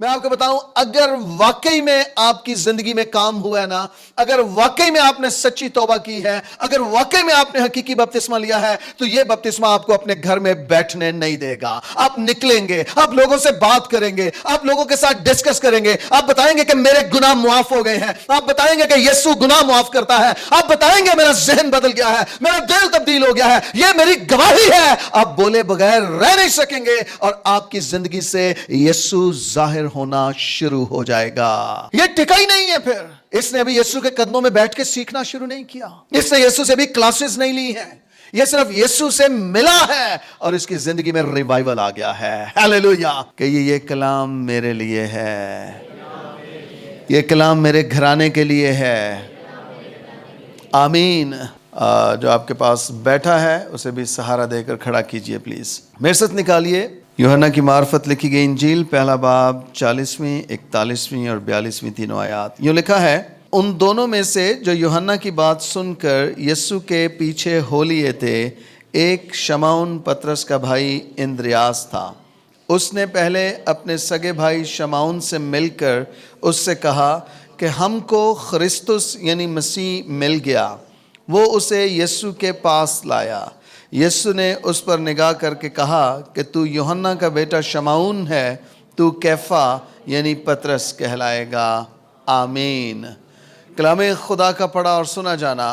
میں آپ کو بتاؤں، اگر واقعی میں آپ کی زندگی میں کام ہوا ہے نا، اگر واقعی میں آپ نے سچی توبہ کی ہے، اگر واقعی میں آپ نے حقیقی بپتسمہ لیا ہے، تو یہ بپتسمہ آپ کو اپنے گھر میں بیٹھنے نہیں دے گا. آپ نکلیں گے، آپ لوگوں سے بات کریں گے، آپ لوگوں کے ساتھ ڈسکس کریں گے، آپ بتائیں گے کہ میرے گناہ معاف ہو گئے ہیں، آپ بتائیں گے کہ یسوع گناہ معاف کرتا ہے، آپ بتائیں گے میرا ذہن بدل گیا ہے، میرا دل تبدیل ہو گیا ہے، یہ میری گواہی ہے. آپ بولے بغیر رہ نہیں سکیں گے اور آپ کی زندگی سے یسوع ظاہر ہونا شروع ہو جائے گا. یہ ٹکا ہی نہیں ہے. پھر اس نے ابھی یسوع کے قدموں میں بیٹھ کے سیکھنا شروع نہیں کیا، اس نے یسوع سے ابھی کلاسز نہیں لی ہیں، یہ صرف یسوع سے ملا ہے اور اس کی زندگی میں ریوائول آ گیا ہے. ہیلیلویا. کہ یہ کلام میرے لیے ہے، یہ کلام میرے گھرانے کے لیے ہے. آمین. جو آپ کے پاس بیٹھا ہے اسے بھی سہارا دے کر کھڑا کیجئے پلیز. میرے ساتھ نکالیے یوحنا کی معرفت لکھی گئی انجیل، پہلا باب 40ویں 41ویں اور 42ویں تینوں آیات. یوں لکھا ہے، ان دونوں میں سے جو یوحنا کی بات سن کر یسوع کے پیچھے ہو لیے تھے، ایک شمعون پطرس کا بھائی اندریاس تھا. اس نے پہلے اپنے سگے بھائی شمعون سے مل کر اس سے کہا کہ ہم کو خرسطس یعنی مسیح مل گیا. وہ اسے یسوع کے پاس لایا. یسوع نے اس پر نگاہ کر کے کہا کہ تو یوحنا کا بیٹا شمعون ہے، تو کیفا یعنی پطرس کہلائے گا. آمین. کلام خدا کا پڑھا اور سنا جانا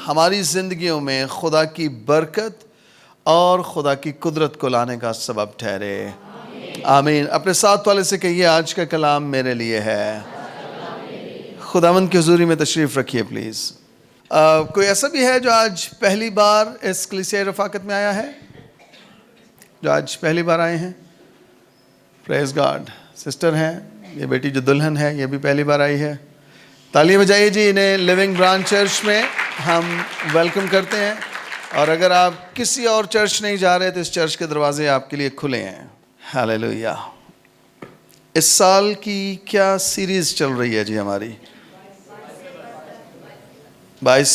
ہماری زندگیوں میں خدا کی برکت اور خدا کی قدرت کو لانے کا سبب ٹھہرے. آمین. اپنے ساتھ والے سے کہیے، آج کا کلام میرے لیے ہے. خداوند کی حضوری میں تشریف رکھیے پلیز. کوئی ایسا بھی ہے جو آج پہلی بار اس کلیسیہ رفاقت میں آیا ہے؟ جو آج پہلی بار آئے ہیں؟ پریز گاڈ. سسٹر ہیں، یہ بیٹی جو دلہن ہے یہ بھی پہلی بار آئی ہے. تالیاں بجائیے جی. انہیں لیونگ برانچ چرچ میں ہم ویلکم کرتے ہیں، اور اگر آپ کسی اور چرچ نہیں جا رہے تو اس چرچ کے دروازے آپ کے لیے کھلے ہیں. ہیلیلویا. اس سال کی کیا سیریز چل رہی ہے جی ہماری؟ 22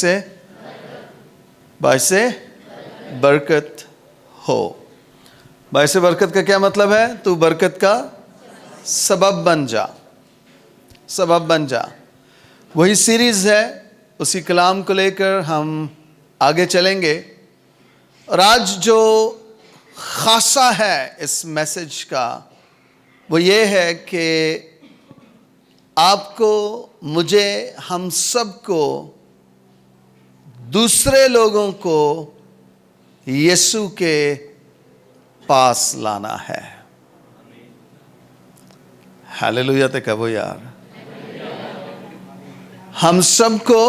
سے برکت ہو. 22 سے برکت کا کیا مطلب ہے؟ تو برکت کا سبب بن جا، سبب بن جا. وہی سیریز ہے، اسی کلام کو لے کر ہم آگے چلیں گے. اور آج جو خاصہ ہے اس میسج کا وہ یہ ہے کہ آپ کو، مجھے، ہم سب کو دوسرے لوگوں کو یسوع کے پاس لانا ہے. ہیلیلویا. تے کہو یار. ہم سب کو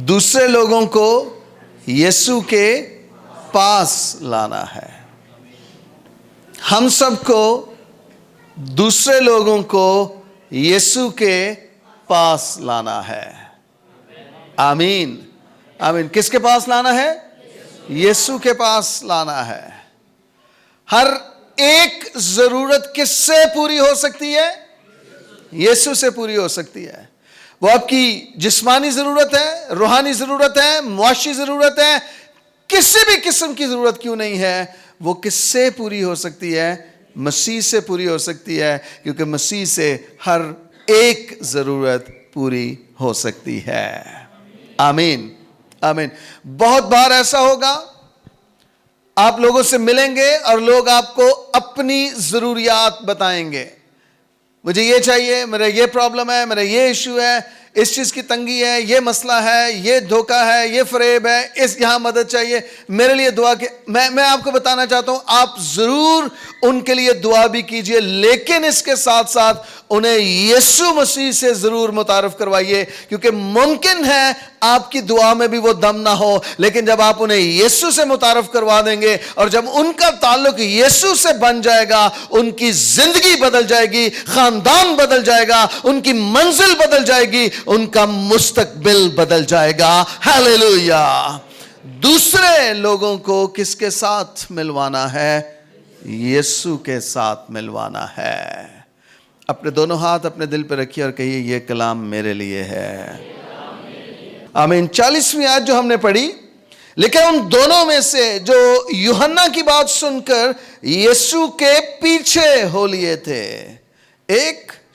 دوسرے لوگوں کو یسوع کے پاس لانا ہے. ہم سب کو دوسرے لوگوں کو یسوع کے پاس لانا ہے. آمین. آمین. کس کے پاس لانا ہے؟ یسوع کے پاس لانا ہے. ہر ایک ضرورت کس سے پوری ہو سکتی ہے؟ یسوع سے پوری ہو سکتی ہے. وہ آپ کی جسمانی ضرورت ہے، روحانی ضرورت ہے، معاشی ضرورت ہے، کسی بھی قسم کی ضرورت کیوں نہیں ہے، وہ کس سے پوری ہو سکتی ہے؟ مسیح سے پوری ہو سکتی ہے، کیونکہ مسیح سے ہر ایک ضرورت پوری ہو سکتی ہے. آمین. آمین. بہت بار ایسا ہوگا، آپ لوگوں سے ملیں گے اور لوگ آپ کو اپنی ضروریات بتائیں گے. مجھے یہ چاہیے، میرا یہ پرابلم ہے، میرا یہ ایشو ہے، اس چیز کی تنگی ہے، یہ مسئلہ ہے، یہ دھوکہ ہے، یہ فریب ہے، یہاں مدد چاہیے، میرے لیے دعا کے. میں آپ کو بتانا چاہتا ہوں، آپ ضرور ان کے لیے دعا بھی کیجئے، لیکن اس کے ساتھ ساتھ انہیں یسوع مسیح سے ضرور متعارف کروائیے، کیونکہ ممکن ہے آپ کی دعا میں بھی وہ دم نہ ہو، لیکن جب آپ انہیں یسوع سے متعارف کروا دیں گے اور جب ان کا تعلق یسوع سے بن جائے گا، ان کی زندگی بدل جائے گی، خاندان بدل جائے گا، ان کی منزل بدل جائے گی، ان کا مستقبل بدل جائے گا. ہیلیلویا. دوسرے لوگوں کو کس کے ساتھ ملوانا ہے؟ یسوع کے ساتھ ملوانا ہے. اپنے دونوں ہاتھ اپنے دل پہ رکھیے اور کہیے، یہ کلام میرے لیے ہے. آمین. 40ویں آیت جو ہم نے پڑھی، لیکن ان دونوں میں سے جو یوحنا کی بات سن کر یسوع کے پیچھے ہو لیے تھے، ایک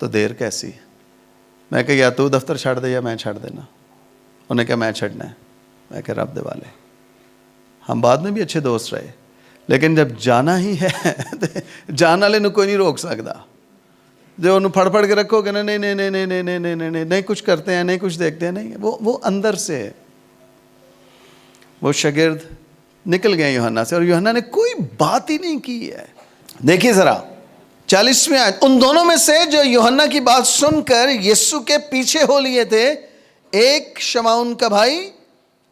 تو دیر کیسی؟ میں کہ یا تو دفتر چھڑ دے یا میں چھڑ دینا. انہوں نے کہا میں چھڑنا ہے. میں کہ رب دے والے. ہم بعد میں بھی اچھے دوست رہے, لیکن جب جانا ہی ہے جان والے نو کوئی نہیں روک سکتا. جو انہوں پھڑ پھڑ کے رکھو کہ نہیں نہیں نہیں نہیں نہیں نہیں نہیں نہیں نہیں کچھ کرتے ہیں, نہیں کچھ دیکھتے ہیں, نہیں, وہ اندر سے. وہ شاگرد نکل گئے یوحنا سے, اور یوحنا نے کوئی بات ہی نہیں کی ہے. دیکھیے ذرا 40ویں آیت, ان دونوں میں سے جو یوحنا کی بات سن کر یسوع کے پیچھے ہو لیے تھے, ایک شمعون کا بھائی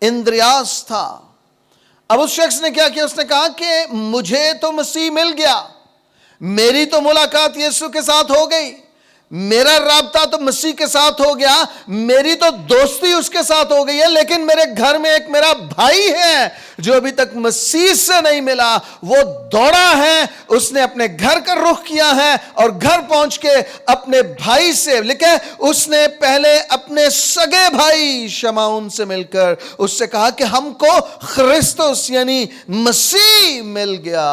اندریاس تھا. اب اس شخص نے کیا کیا؟ اس نے کہا کہ مجھے تو مسیح مل گیا, میری تو ملاقات یسوع کے ساتھ ہو گئی, میرا رابطہ تو مسیح کے ساتھ ہو گیا, میری تو دوستی اس کے ساتھ ہو گئی ہے, لیکن میرے گھر میں ایک میرا بھائی ہے جو ابھی تک مسیح سے نہیں ملا. وہ دوڑا ہے, اس نے اپنے گھر کا رخ کیا ہے, اور گھر پہنچ کے اپنے بھائی سے لکھے, اس نے پہلے اپنے سگے بھائی شمعون سے مل کر اس سے کہا کہ ہم کو خرسطس یعنی مسیح مل گیا.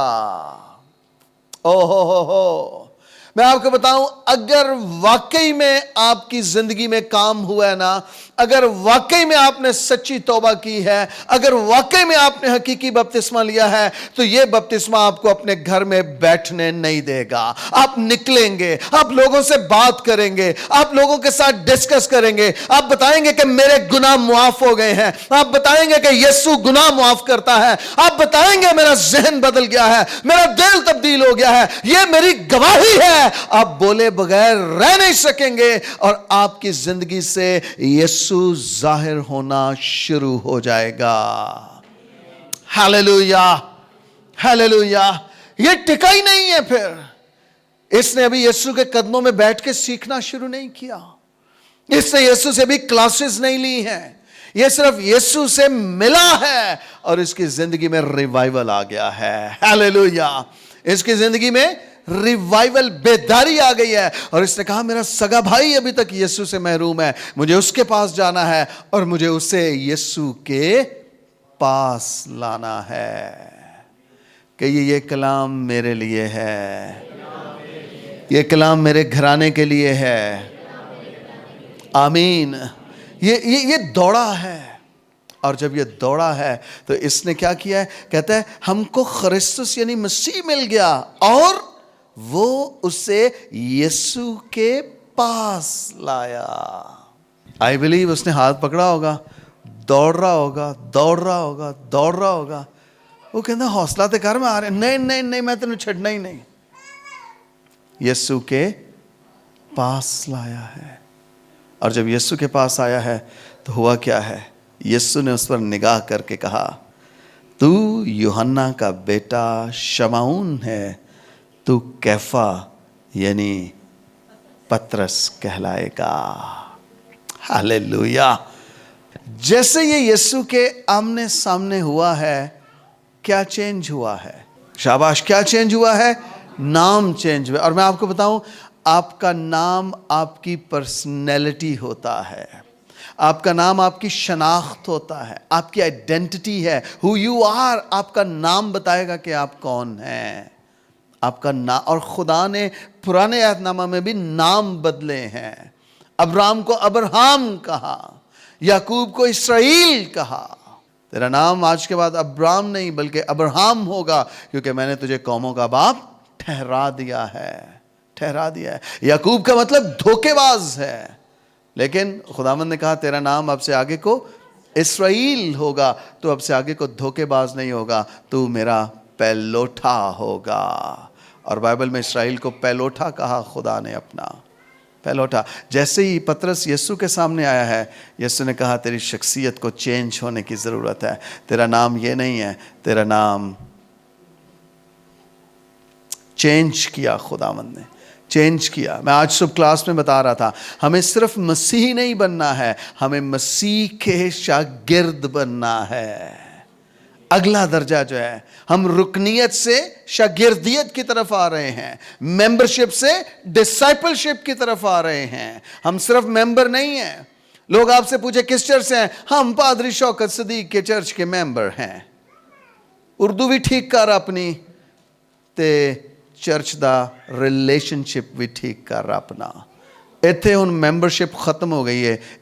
ہو میں آپ کو بتاؤں, اگر واقعی میں آپ کی زندگی میں کام ہوا ہے نا, اگر واقعی میں آپ نے سچی توبہ کی ہے, اگر واقعی میں آپ نے حقیقی بپتسمہ لیا ہے, تو یہ بپتسمہ آپ کو اپنے گھر میں بیٹھنے نہیں دے گا. آپ نکلیں گے, آپ لوگوں سے بات کریں گے, آپ لوگوں کے ساتھ ڈسکس کریں گے, آپ بتائیں گے کہ میرے گناہ معاف ہو گئے ہیں, آپ بتائیں گے کہ یسوع گناہ معاف کرتا ہے, آپ بتائیں گے میرا ذہن بدل گیا ہے, میرا دل تبدیل ہو گیا ہے, یہ میری گواہی ہے. آپ بولے بغیر رہ نہیں سکیں گے, اور آپ کی زندگی سے یسوع ظاہر ہونا شروع ہو جائے گا. Hallelujah hallelujah. یہ ٹکا ہی نہیں ہے. پھر اس نے ابھی یسوع کے قدموں میں بیٹھ کے سیکھنا شروع نہیں کیا, اس نے یسوع سے بھی کلاسز نہیں لی ہیں, یہ صرف یسوع سے ملا ہے اور اس کی زندگی میں ریوائیول آ گیا ہے. ہاللویا. اس کی زندگی میں ریوائیول, بیداری آ گئی ہے, اور اس نے کہا میرا سگا بھائی ابھی تک یسوع سے محروم ہے, مجھے اس کے پاس جانا ہے اور مجھے اسے یسوع کے پاس لانا ہے. کہ یہ کلام میرے لیے ہے, یہ کلام میرے گھرانے کے لیے ہے. آمین. یہ دوڑا ہے, اور جب یہ دوڑا ہے تو اس نے کیا کیا ہے؟ کہتا ہے ہم کو خرسطس یعنی مسیح مل گیا, اور وہ اسے یسوع کے پاس لایا. آئی بلیو اس نے ہاتھ پکڑا ہوگا, دوڑ رہا ہوگا دوڑ رہا ہوگا دوڑ رہا ہوگا. وہ کہتا حوصلہ تے کر, میں آ رہے, نہیں نہیں نہیں میں تینوں چھڑنا ہی نہیں. یسوع کے پاس لایا ہے, اور جب یسوع کے پاس آیا ہے تو ہوا کیا ہے؟ یسوع نے اس پر نگاہ کر کے کہا تو یوحنا کا بیٹا شمعون ہے, تو کیفا یعنی پترس کہلائے گا. ہاللویا. جیسے یہ یسوع کے آمنے سامنے ہوا ہے, کیا چینج ہوا ہے؟ شاباش. کیا چینج ہوا ہے؟ نام چینج ہوا. اور میں آپ کو بتاؤں, آپ کا نام آپ کی پرسنالٹی ہوتا ہے, آپ کا نام آپ کی شناخت ہوتا ہے, آپ کی آئیڈینٹی ہے. who you are, آپ کا نام بتائے گا کہ آپ کون ہیں. آپ کا نام, اور خدا نے پرانے عہد نامہ میں بھی نام بدلے ہیں. ابرام کو ابرہام کہا, یعقوب کو اسرائیل کہا. تیرا نام آج کے بعد ابرام نہیں بلکہ ابرہام ہوگا, کیونکہ میں نے تجھے قوموں کا باپ ٹھہرا دیا ہے. ٹھہرا دیا ہے. یعقوب کا مطلب دھوکے باز ہے, لیکن خداوند نے کہا تیرا نام اب سے آگے کو اسرائیل ہوگا, تو اب سے آگے کو دھوکے باز نہیں ہوگا, تو میرا پیلوٹا ہوگا. اور بائبل میں اسرائیل کو پیلوٹا کہا خدا نے, اپنا پیلوٹا. جیسے ہی پترس یسوع کے سامنے آیا ہے, یسوع نے کہا تیری شخصیت کو چینج ہونے کی ضرورت ہے. تیرا نام یہ نہیں ہے, تیرا نام چینج کیا خداوند نے, چینج کیا. میں آج صبح کلاس میں بتا رہا تھا, ہمیں صرف مسیحی نہیں بننا ہے, ہمیں مسیح کے شاگرد بننا ہے. اگلا درجہ جو ہے, ہم رکنیت سے شاگردیت کی طرف آ رہے ہیں, ممبرشپ سے ڈسائپلشپ کی طرف آ رہے ہیں. ہم صرف ممبر نہیں ہیں. لوگ آپ سے پوچھے کس چرچ سے ہیں, ہم پادری شوکت صدیق کے چرچ کے ممبر ہیں. اردو بھی ٹھیک کر اپنی, تے چرچ دا ریلیشن شپ بھی ٹھیک کر اپنا. ਇੱਥੇ ਹੁਣ ਮੈਂਬਰਸ਼ਿਪ ਖਤਮ ਹੋ ਗਈ ਹੈ,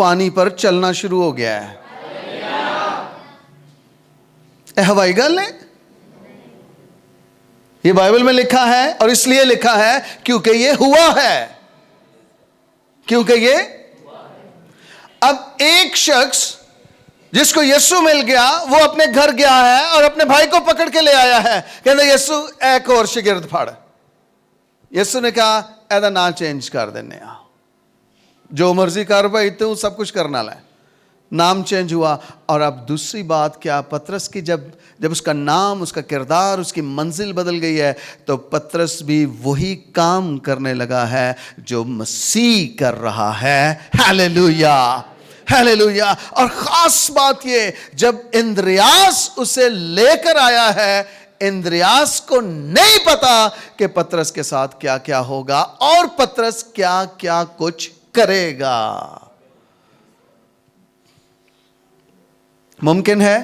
پانی پر چلنا شروع ہو گیا ہے. ہوائی گل ہے یہ بائبل میں لکھا ہے, اور اس لیے لکھا ہے کیونکہ یہ ہوا ہے. کیونکہ یہ اب ایک شخص جس کو یسوع مل گیا وہ اپنے گھر گیا ہے اور اپنے بھائی کو پکڑ کے لے آیا ہے, کہتے یسوع ایک اور شگرد پھڑ. یسوع نے کہا ایدا نہ چینج کر دینے, جو مرضی کر بھائی تو سب کچھ کرنا لائے. نام چینج ہوا. اور اب دوسری بات کیا, پطرس کی جب اس کا نام, اس کا کردار, اس کی منزل بدل گئی ہے, تو پطرس بھی وہی کام کرنے لگا ہے جو مسیح کر رہا ہے. Hallelujah hallelujah. اور خاص بات یہ, جب اندریاس اسے لے کر آیا ہے, اندریاس کو نہیں پتا کہ پطرس کے ساتھ کیا کیا ہوگا اور پطرس کیا کیا کچھ کرے گا. ممکن ہے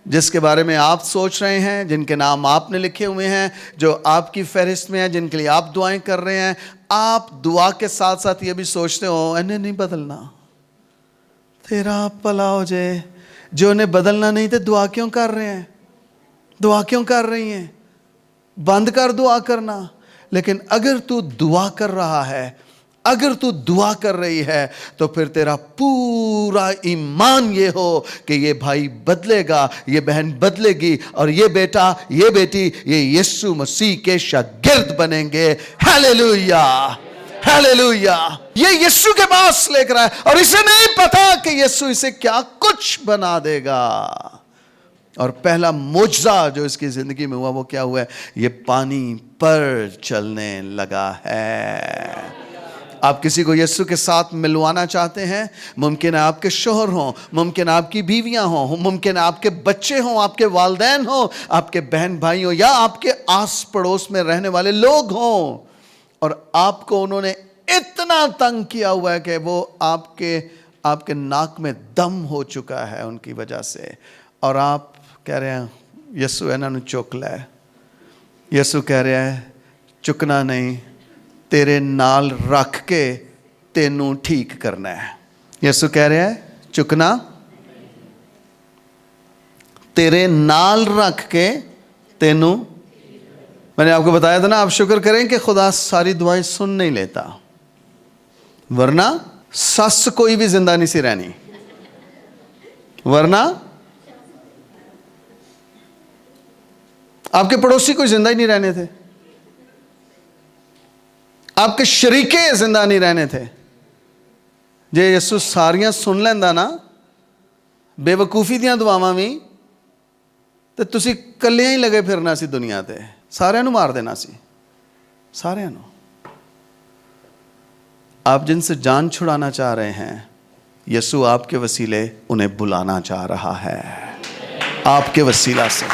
جس کے بارے میں آپ سوچ رہے ہیں, جن کے نام آپ نے لکھے ہوئے ہیں, جو آپ کی فہرست میں ہیں, جن کے لیے آپ دعائیں کر رہے ہیں, آپ دعا کے ساتھ ساتھ یہ بھی سوچتے ہو انہیں نہیں بدلنا, تیرا بھلا ہو جائے. جو انہیں بدلنا نہیں تھے دعا کیوں کر رہے ہیں, دعا کیوں کر رہی ہیں, بند کر دعا کرنا. لیکن اگر تو دعا کر رہا ہے, اگر تو دعا کر رہی ہے, تو پھر تیرا پورا ایمان یہ ہو کہ یہ بھائی بدلے گا, یہ بہن بدلے گی, اور یہ بیٹا, یہ بیٹی, یہ یسوع مسیح کے شاگرد بنیں گے. Hallelujah hallelujah. یہ یسوع کے پاس لے کر آئے اور اسے نہیں پتا کہ یسوع اسے کیا کچھ بنا دے گا. اور پہلا معجزہ جو اس کی زندگی میں ہوا وہ کیا ہوا ہے, یہ پانی پر چلنے لگا ہے. آپ کسی کو یسوع کے ساتھ ملوانا چاہتے ہیں, ممکن ہے آپ کے شوہر ہوں, ممکن آپ کی بیویاں ہوں, ممکن آپ کے بچے ہوں, آپ کے والدین ہوں, آپ کے بہن بھائی ہوں, یا آپ کے آس پڑوس میں رہنے والے لوگ ہوں, اور آپ کو انہوں نے اتنا تنگ کیا ہوا ہے کہ وہ آپ کے ناک میں دم ہو چکا ہے ان کی وجہ سے, اور آپ کہہ رہے ہیں یسوع انہاں نوں چک لے. یسوع کہہ رہے ہیں چکنا نہیں, تیرے نال رکھ کے تینوں ٹھیک کرنا ہے. یسوع کہہ رہے ہیں چکنا, تیرے نال رکھ کے تینوں. میں نے آپ کو بتایا تھا نا, آپ شکر کریں کہ خدا ساری دعائیں سن نہیں لیتا, ورنہ سس کوئی بھی زندہ نہیں سی رہنی, ورنہ آپ کے پڑوسی کوئی زندہ ہی نہیں رہنے تھے, آپ کے شریکے زندہ نہیں رہنے تھے. جے یسوع ساریاں سن لیندا نا بے وقوفی دیاں دعاواں بھی, تے تسی کلیاں ہی لگے پھرنا سی دنیا تے, سارے نو مار دینا سی, سارے نو. آپ جن سے جان چھڑانا چاہ رہے ہیں, یسوع آپ کے وسیلے انہیں بلانا چاہ رہا ہے. آپ کے وسیلہ سے,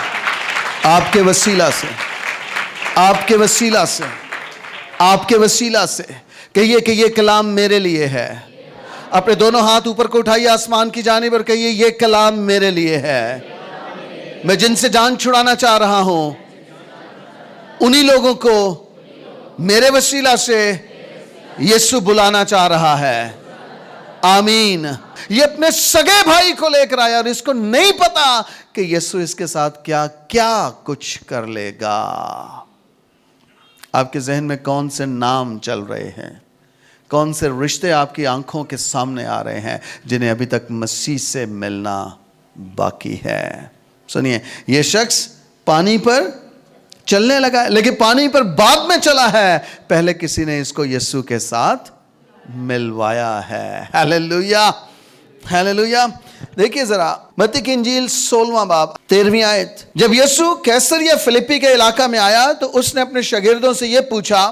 آپ کے وسیلہ سے, آپ کے وسیلہ سے, آپ کے وسیلہ سے کہیے کہ یہ کلام میرے لیے ہے. اپنے دونوں ہاتھ اوپر کو اٹھائیے آسمان کی جانب اور کہیے یہ کلام میرے لیے ہے. میں جن سے جان چھڑانا چاہ رہا ہوں انہی لوگوں کو میرے وسیلہ سے یسوع بلانا چاہ رہا ہے. آمین. یہ اپنے سگے بھائی کو لے کر آیا اور اس کو نہیں پتا کہ یسوع اس کے ساتھ کیا کیا کچھ کر لے گا. آپ کے ذہن میں کون سے نام چل رہے ہیں, کون سے رشتے آپ کی آنکھوں کے سامنے آ رہے ہیں جنہیں ابھی تک مسیح سے ملنا باقی ہے. سنیے, یہ شخص پانی پر چلنے لگا ہے, لیکن پانی پر بعد میں چلا ہے, پہلے کسی نے اس کو یسوع کے ساتھ ملوایا ہے. Hallelujah hallelujah. دیکھیے ذرا متی کی انجیل 16واں باب 13ویں آیت. جب یسوع کیسریا فلپی کے علاقہ میں آیا تو اس نے اپنے شاگردوں سے یہ پوچھا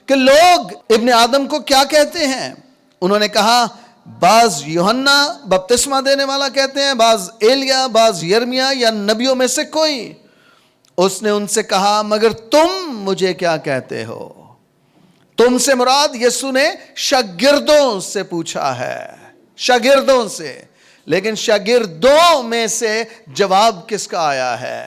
کہ لوگ ابن آدم کو کیا کہتے ہیں؟ انہوں نے کہا بعض یوحنا بپتسمہ دینے والا کہتے ہیں, بعض ایلیا, بعض یرمیا یا نبیوں میں سے کوئی. اس نے ان سے کہا مگر تم مجھے کیا کہتے ہو؟ تم سے مراد یسوع نے شاگردوں سے پوچھا ہے, شاگردوں سے. لیکن شاگردوں میں سے جواب کس کا آیا ہے؟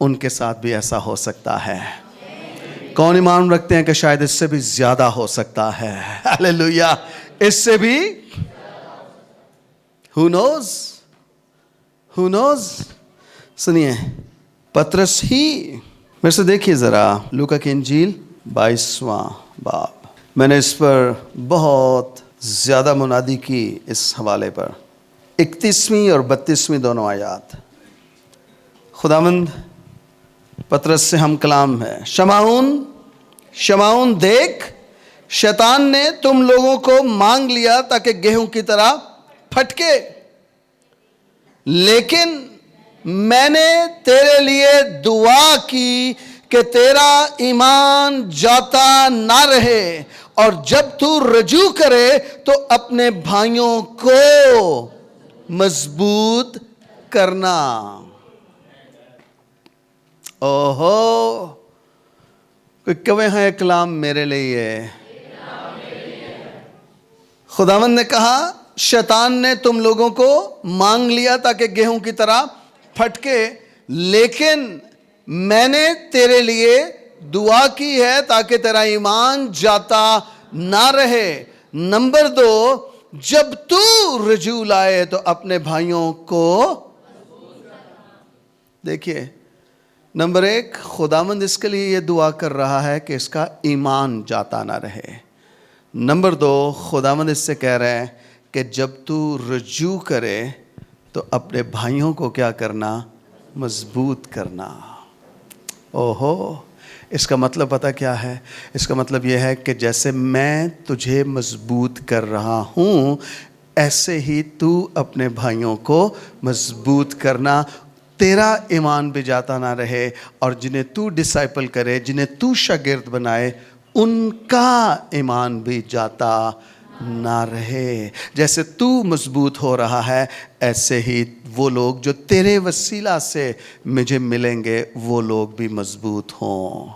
ان کے ساتھ بھی ایسا ہو سکتا ہے. کون ایمان رکھتے ہیں کہ شاید اس سے بھی زیادہ ہو سکتا ہے؟ ہاللیلویا. اس سے بھی who knows. سنیے، پطرس ہی، میرے سے دیکھیے ذرا لوکا کی انجیل 22واں باب. میں نے اس پر بہت زیادہ منادی کی اس حوالے پر. 31ویں اور 32ویں دونوں آیات. خداوند پطرس سے ہم کلام ہے. شمعون دیکھ، شیطان نے تم لوگوں کو مانگ لیا تاکہ گیہوں کی طرح پھٹکے، لیکن میں نے تیرے لیے دعا کی کہ تیرا ایمان جاتا نہ رہے، اور جب تو رجوع کرے تو اپنے بھائیوں کو مضبوط کرنا. اوہو، کوئی کہے ہیں کلام میرے لیے. خداوند نے کہا شیطان نے تم لوگوں کو مانگ لیا تاکہ گیہوں کی طرح پھٹکے، لیکن میں نے تیرے لیے دعا کی ہے تاکہ تیرا ایمان جاتا نہ رہے. نمبر 2، جب تو رجوع لائے تو اپنے بھائیوں کو. دیکھیے، نمبر 1، خداوند اس کے لیے یہ دعا کر رہا ہے کہ اس کا ایمان جاتا نہ رہے. نمبر 2، خداوند اس سے کہہ رہے ہیں کہ جب تو رجوع کرے تو اپنے بھائیوں کو کیا کرنا؟ مضبوط کرنا. اوہو، اس کا مطلب پتہ کیا ہے؟ اس کا مطلب یہ ہے کہ جیسے میں تجھے مضبوط کر رہا ہوں، ایسے ہی تو اپنے بھائیوں کو مضبوط کرنا. تیرا ایمان بھی جاتا نہ رہے، اور جنہیں تو ڈسائپل کرے، جنہیں تو شاگرد بنائے، ان کا ایمان بھی جاتا نہ رہے. جیسے تو مضبوط ہو رہا ہے، ایسے ہی وہ لوگ جو تیرے وسیلہ سے مجھے ملیں گے، وہ لوگ بھی مضبوط ہوں.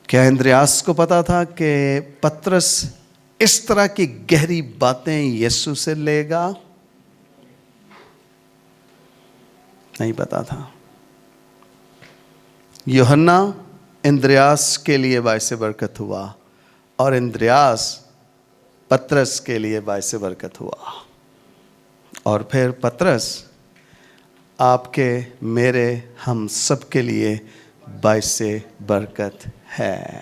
کیا اندریاس کو پتا تھا کہ پطرس اس طرح کی گہری باتیں یسوع سے لے گا؟ نہیں پتا تھا. یوحنا اندریاس کے لیے باعث برکت ہوا، اور اندریاس پطرس کے لیے باعث برکت ہوا، اور پھر پطرس آپ کے، میرے، ہم سب کے لیے باعث برکت ہے.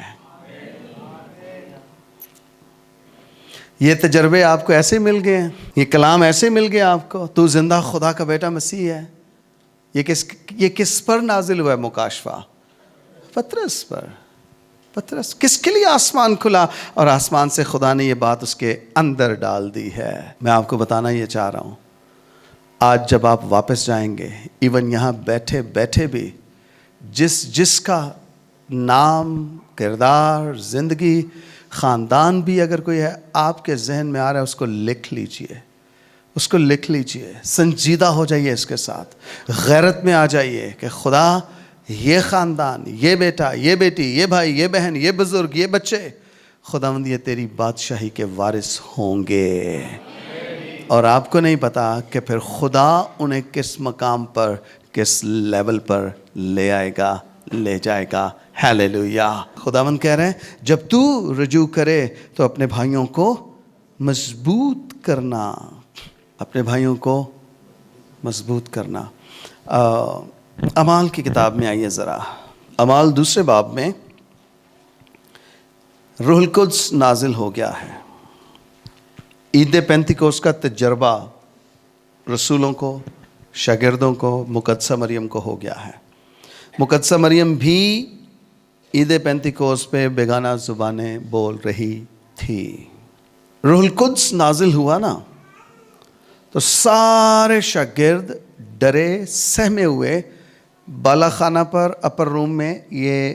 یہ تجربے آپ کو ایسے مل گئے، یہ کلام ایسے مل گیا آپ کو. تو زندہ خدا کا بیٹا مسیح ہے. یہ کس پر نازل ہوا ہے مکاشفہ؟ پطرس پر. پطرس کس کے لیے آسمان کھلا، اور آسمان سے خدا نے یہ بات اس کے اندر ڈال دی ہے. میں آپ کو بتانا یہ چاہ رہا ہوں، آج جب آپ واپس جائیں گے، ایون یہاں بیٹھے بیٹھے بھی جس کا نام، کردار، زندگی، خاندان بھی اگر کوئی ہے آپ کے ذہن میں آ رہا ہے، اس کو لکھ لیجئے. اس کو لکھ لیجئے. سنجیدہ ہو جائیے اس کے ساتھ. غیرت میں آ جائیے کہ خدا، یہ خاندان، یہ بیٹا، یہ بیٹی، یہ بھائی، یہ بہن، یہ بزرگ، یہ بچے، خداوند یہ تیری بادشاہی کے وارث ہوں گے. اور آپ کو نہیں پتا کہ پھر خدا انہیں کس مقام پر، کس لیول پر لے آئے گا، لے جائے گا. ہیلیلویا. خداوند کہہ رہے ہیں جب تو رجوع کرے تو اپنے بھائیوں کو مضبوط کرنا. اپنے بھائیوں کو مضبوط کرنا. اعمال کی کتاب میں آئیے ذرا. اعمال 2 باب میں روح القدس نازل ہو گیا ہے. عید پینتیکوس کا تجربہ رسولوں کو، شاگردوں کو، مقدسہ مریم کو ہو گیا ہے. مقدسہ مریم بھی عید پینتیکوس پہ بیگانہ زبانیں بول رہی تھی. روح القدس نازل ہوا نا، تو سارے شاگرد ڈرے سہمے ہوئے بالا خانہ پر، اپر روم میں. یہ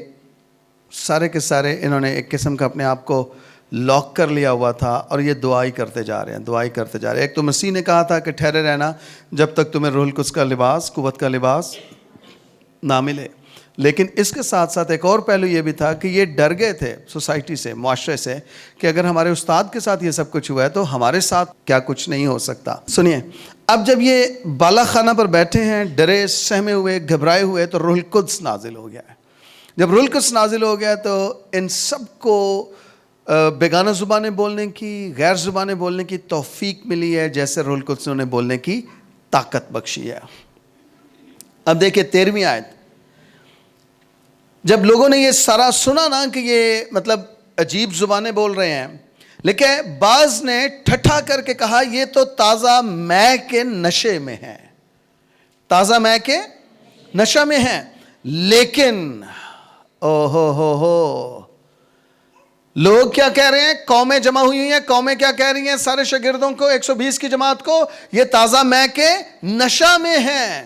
سارے کے سارے انہوں نے ایک قسم کا اپنے آپ کو لاک کر لیا ہوا تھا، اور یہ دعائی کرتے جا رہے ہیں، دعائی کرتے جا رہے ہیں. ایک تو مسیح نے کہا تھا کہ ٹھہرے رہنا جب تک تمہیں روح القدس کا لباس، قوت کا لباس نہ ملے. لیکن اس کے ساتھ ساتھ ایک اور پہلو یہ بھی تھا کہ یہ ڈر گئے تھے سوسائٹی سے، معاشرے سے، کہ اگر ہمارے استاد کے ساتھ یہ سب کچھ ہوا ہے تو ہمارے ساتھ کیا کچھ نہیں ہو سکتا. سنیے، اب جب یہ بالا خانہ پر بیٹھے ہیں ڈرے سہمے ہوئے گھبرائے ہوئے تو روح القدس نازل ہو گیا ہے. جب روح القدس نازل ہو گیا تو ان سب کو بیگانہ زبانیں بولنے کی غیر زبانیں بولنے کی توفیق ملی ہے جیسے روح القدس نے انہیں بولنے کی طاقت بخشی ہے. اب دیکھیں 13ویں آیت. جب لوگوں نے یہ سارا سنا نا کہ یہ مطلب عجیب زبانیں بول رہے ہیں، لیکن بعض نے ٹھٹھا کر کے کہا یہ تو تازہ مے کے نشے میں ہے، تازہ مے کے نشہ میں ہے. لیکن او ہو لوگ کیا کہہ رہے ہیں؟ قومیں جمع ہوئی ہیں. قومیں کیا کہہ رہی ہیں؟ سارے شاگردوں کو 120 کی جماعت کو یہ تازہ مے کے نشہ میں ہے.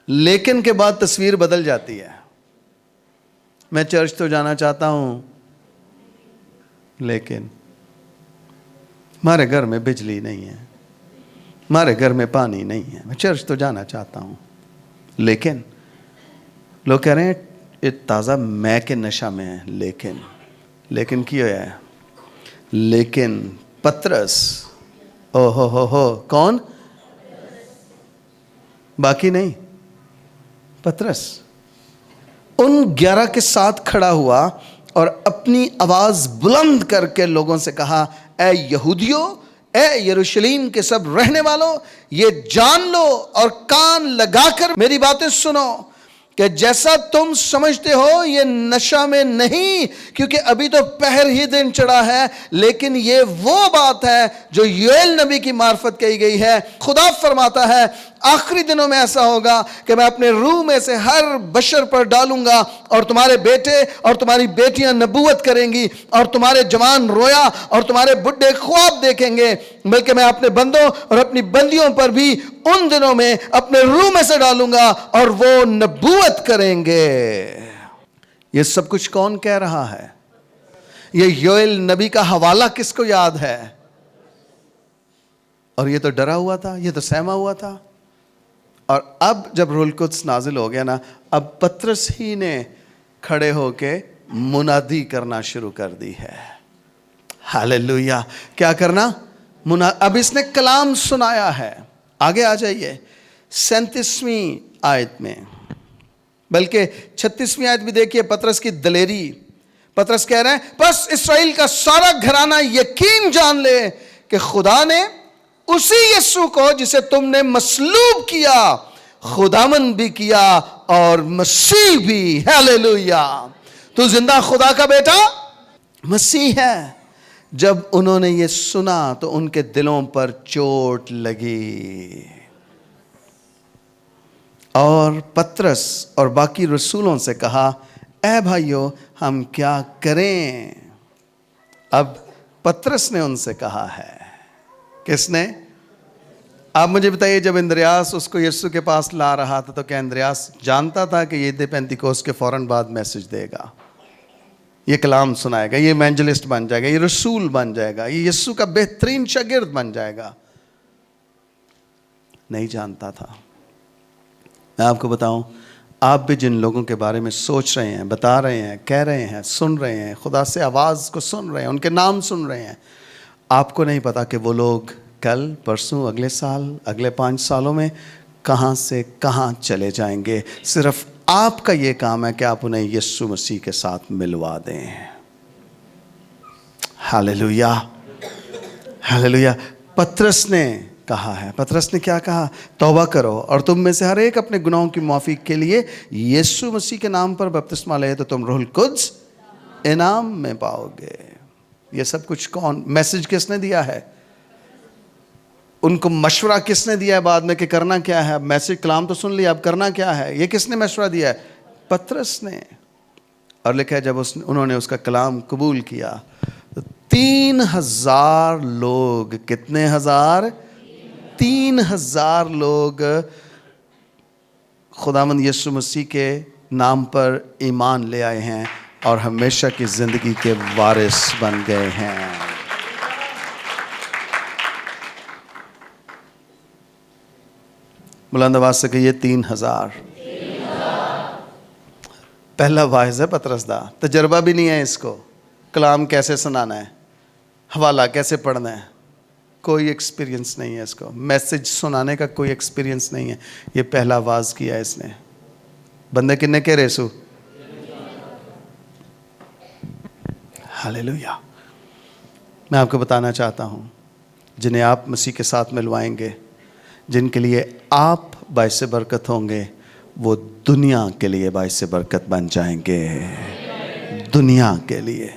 لیکن کے بعد تصویر بدل جاتی ہے. میں چرچ تو جانا چاہتا ہوں لیکن ہمارے گھر میں بجلی نہیں ہے، ہمارے گھر میں پانی نہیں ہے. میں چرچ تو جانا چاہتا ہوں لیکن لوگ کہہ رہے ہیں یہ تازہ مے کے نشہ میں ہے. لیکن کیا ہے؟ لیکن پترس، او ہو کون؟ باقی نہیں، پترس ان 11 کے ساتھ کھڑا ہوا اور اپنی آواز بلند کر کے لوگوں سے کہا، اے یہودیوں، اے یروشلیم کے سب رہنے والوں، یہ جان لو اور کان لگا کر میری باتیں سنو کہ جیسا تم سمجھتے ہو یہ نشہ میں نہیں، کیونکہ ابھی تو پہر ہی دن چڑھا ہے، لیکن یہ وہ بات ہے جو یوئیل نبی کی معرفت کہی گئی ہے. خدا فرماتا ہے آخری دنوں میں ایسا ہوگا کہ میں اپنے روح میں سے ہر بشر پر ڈالوں گا اور تمہارے بیٹے اور تمہاری بیٹیاں نبوت کریں گی اور تمہارے جوان رویا اور تمہارے بڈھے خواب دیکھیں گے، بلکہ میں اپنے بندوں اور اپنی بندیوں پر بھی ان دنوں میں اپنے روح میں سے ڈالوں گا اور وہ نبوت کریں گے. یہ سب کچھ کون کہہ رہا ہے؟ یہ یوئیل نبی کا حوالہ کس کو یاد ہے؟ اور یہ تو ڈرا ہوا تھا، یہ تو سہما ہوا تھا. اور اب جب روح القدس نازل ہو گیا نا، اب پترس ہی نے کھڑے ہو کے منادی کرنا شروع کر دی ہے. ہاللیلویہ. کیا کرنا؟ اب اس نے کلام سنایا ہے. آگے آ جائیے 37ویں آیت میں، بلکہ 36ویں آیت بھی دیکھیے. پترس کی دلیری. پترس کہہ رہے ہیں بس اسرائیل کا سارا گھرانہ یقین جان لے کہ خدا نے اسی یسوع کو جسے تم نے مصلوب کیا خداوند بھی کیا اور مسیح بھی. ہاللیلویہ. تو زندہ خدا کا بیٹا مسیح ہے. جب انہوں نے یہ سنا تو ان کے دلوں پر چوٹ لگی اور پترس اور باقی رسولوں سے کہا، اے بھائیو ہم کیا کریں؟ اب پترس نے ان سے کہا ہے. کس نے؟ آپ مجھے بتائیے، جب اندریاس اس کو یسوع کے پاس لا رہا تھا تو کیا اندریاس جانتا تھا کہ یہ پینتیکوست کے فوراً بعد میسج دے گا، یہ کلام سنائے گا، یہ ایونجلسٹ بن جائے گا، یہ رسول بن جائے گا، یہ یسوع کا بہترین شاگرد بن جائے گا؟ نہیں جانتا تھا. میں آپ کو بتاؤں، آپ بھی جن لوگوں کے بارے میں سوچ رہے ہیں، بتا رہے ہیں، کہہ رہے ہیں، سن رہے ہیں، خدا سے آواز کو سن رہے ہیں، ان کے نام سن رہے ہیں، آپ کو نہیں پتا کہ وہ لوگ کل، پرسوں، اگلے سال، اگلے 5 سالوں میں کہاں سے کہاں چلے جائیں گے. صرف آپ کا یہ کام ہے کہ آپ انہیں یسوع مسیح کے ساتھ ملوا دیں. ہاللیلویہ. ہاللیلویہ. پترس نے کہا ہے. پترس نے کیا کہا؟ توبہ کرو اور تم میں سے ہر ایک اپنے گناہوں کی معافی کے لیے یسوع مسیح کے نام پر بپتسمہ لے تو تم روح القدس انعام میں پاؤ گے. یہ سب کچھ کون؟ میسج کس نے دیا ہے؟ ان کو مشورہ کس نے دیا ہے بعد میں کہ کرنا کیا ہے؟ اب میسج کلام تو سن لیا، اب کرنا کیا ہے؟ یہ کس نے مشورہ دیا ہے؟ پترس نے. اور لکھا ہے جب انہوں نے اس کا کلام قبول کیا تو 3000 لوگ، کتنے ہزار؟ 3000 لوگ خداوند یسوع مسیح کے نام پر ایمان لے آئے ہیں اور ہمیشہ کی زندگی کے وارث بن گئے ہیں. بلند آواز سے کہیے 3000. پہلا واعظ ہے پترس دا، تجربہ بھی نہیں ہے اس کو. کلام کیسے سنانا ہے، حوالہ کیسے پڑھنا ہے، کوئی ایکسپیرینس نہیں ہے اس کو, میسج سنانے کا کوئی ایکسپیرینس نہیں ہے. یہ پہلا آواز کیا اس نے. بندے کنے کے ریسو, ہاللیلویا. میں آپ کو بتانا چاہتا ہوں, جنہیں آپ مسیح کے ساتھ ملوائیں گے, جن کے لیے آپ باعث برکت ہوں گے, وہ دنیا کے لیے باعث برکت بن جائیں گے. دنیا کے لیے,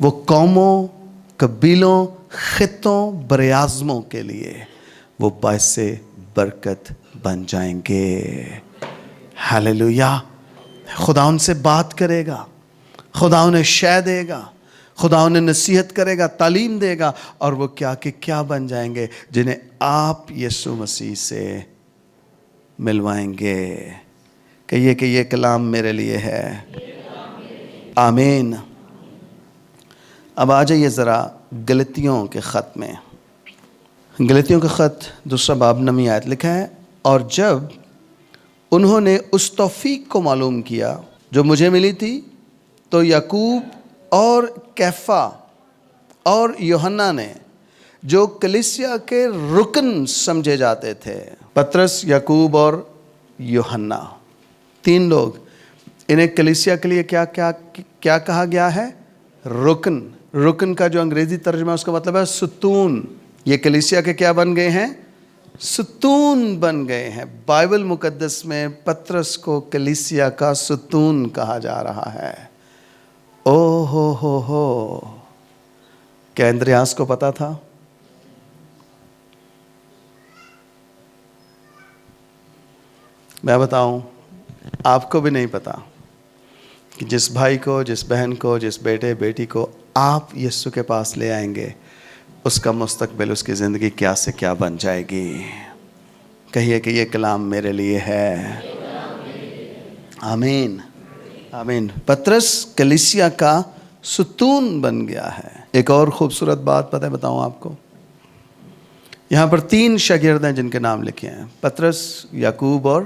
وہ قوموں, قبیلوں, خطوں, براعظموں کے لیے وہ باعث برکت بن جائیں گے. ہاللیلویا. خدا ان سے بات کرے گا, خدا انہیں شے دے گا, خدا انہیں نصیحت کرے گا, تعلیم دے گا, اور وہ کیا کہ کیا بن جائیں گے, جنہیں آپ یسوع مسیح سے ملوائیں گے. کہیے کہ یہ کلام میرے لیے ہے. آمین. اب آ جائیے ذرا گلتیوں کے خط میں. گلتیوں کا خط 2 باب 9 آیت لکھا ہے, اور جب انہوں نے اس توفیق کو معلوم کیا جو مجھے ملی تھی, تو یعقوب اور کیفا اور یوحنا نے, جو کلیسیا کے رکن سمجھے جاتے تھے, پترس, یعقوب اور یوحنا, 3 لوگ, انہیں کلیسیا کے لیے کیا کہا گیا ہے؟ رکن. رکن کا جو انگریزی ترجمہ ہے اس کا مطلب ہے ستون. یہ کلیسیا کے کیا بن گئے ہیں؟ ستون بن گئے ہیں. بائبل مقدس میں پترس کو کلیسیا کا ستون کہا جا رہا ہے. او ہو. کیا اندریاس کو پتا تھا؟ میں بتاؤں, آپ کو بھی نہیں پتا کہ جس بھائی کو, جس بہن کو, جس بیٹے بیٹی کو آپ یسوع کے پاس لے آئیں گے, اس کا مستقبل, اس کی زندگی کیا سے کیا بن جائے گی. کہیے کہ یہ کلام میرے لیے ہے. آمین. آمین. پترس کلیسیا کا ستون بن گیا ہے. ایک اور خوبصورت بات پتہ ہے بتاؤں آپ کو, یہاں پر 3 شاگرد ہیں جن کے نام لکھے ہیں, پترس, یعقوب اور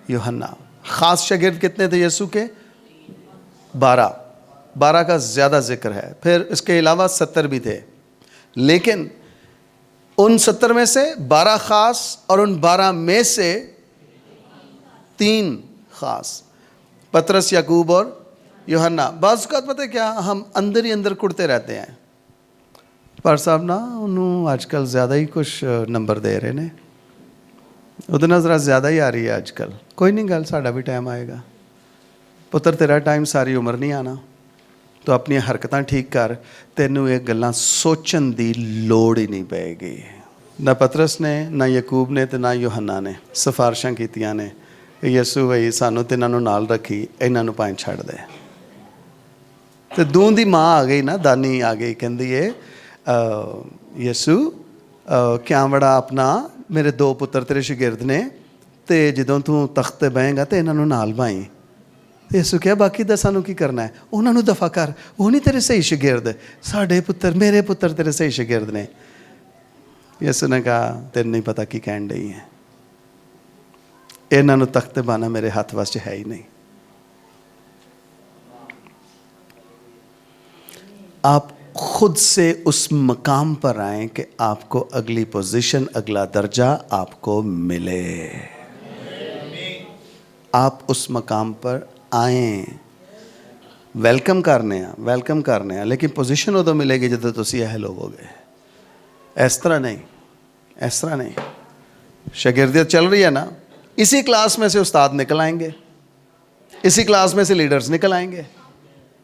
یوحنا. خاص شاگرد کتنے تھے یسوع کے؟ 12 کا زیادہ ذکر ہے. پھر اس کے علاوہ 70 بھی تھے, لیکن ان 70 میں سے 12 خاص, اور ان 12 میں سے 3 خاص, پترس, یعقوب اور یوحنا. بعض اوقات پتہ ہے کیا, ہم اندر ہی اندر کڑتے رہتے ہیں, پر صاحب نا انہوں آج کل زیادہ ہی کچھ نمبر دے رہے نے, اتنا ذرا زیادہ ہی آ رہی ہے آج کل. کوئی نہیں گل, ساڈا بھی ٹائم آئے گا. پتر تیرا ٹائم ساری عمر نہیں آنا, تو اپنی حرکتاں ٹھیک کر, تینوں یہ گلاں سوچن دی لوڑ ہی نہیں پائے گی. نہ پترس نے, نہ یعقوب نے, تے نہ یوحنا نے سفارشاں کیتیاں نے کہ یسوع بھائی سانوں تے انہاں نوں نال رکھی, انہاں نوں پائیں چھڑ دے. تے دوں دی ماں آ گئی نا, دانی آ گئی, کہندی ہے یسوع کیا بڑا اپنا, میرے 2 پتر تیرے شاگرد نے, تے جدوں تو تخت تے بہیں گا تے انہاں نوں نال بائیں. یسوع کہا باقی دا سانوں کی کرنا ہے, انہاں نوں دفع کر, وہ نہیں تیرے صحیح شاگرد, ساڈے پتر, میرے پتر تیرے صحیح شاگرد نے. یسوع نے کہا تینوں نہیں پتا کی کہن ڈئی ہیں, انہاں نوں تخت تے بانا میرے ہاتھ وس ہے ہی نہیں. آپ خود سے اس مقام پر آئیں کہ آپ کو اگلی پوزیشن, اگلا درجہ آپ کو ملے. آپ اس مقام پر آئیں, ویلکم کرنے ہیں, لیکن پوزیشن ادو ملے گی جدو تسی اہل ہوو گے. اس طرح نہیں. شاگردیت چل رہی ہے نا, اسی کلاس میں سے استاد نکل آئیں گے, اسی کلاس میں سے لیڈرز نکل آئیں گے,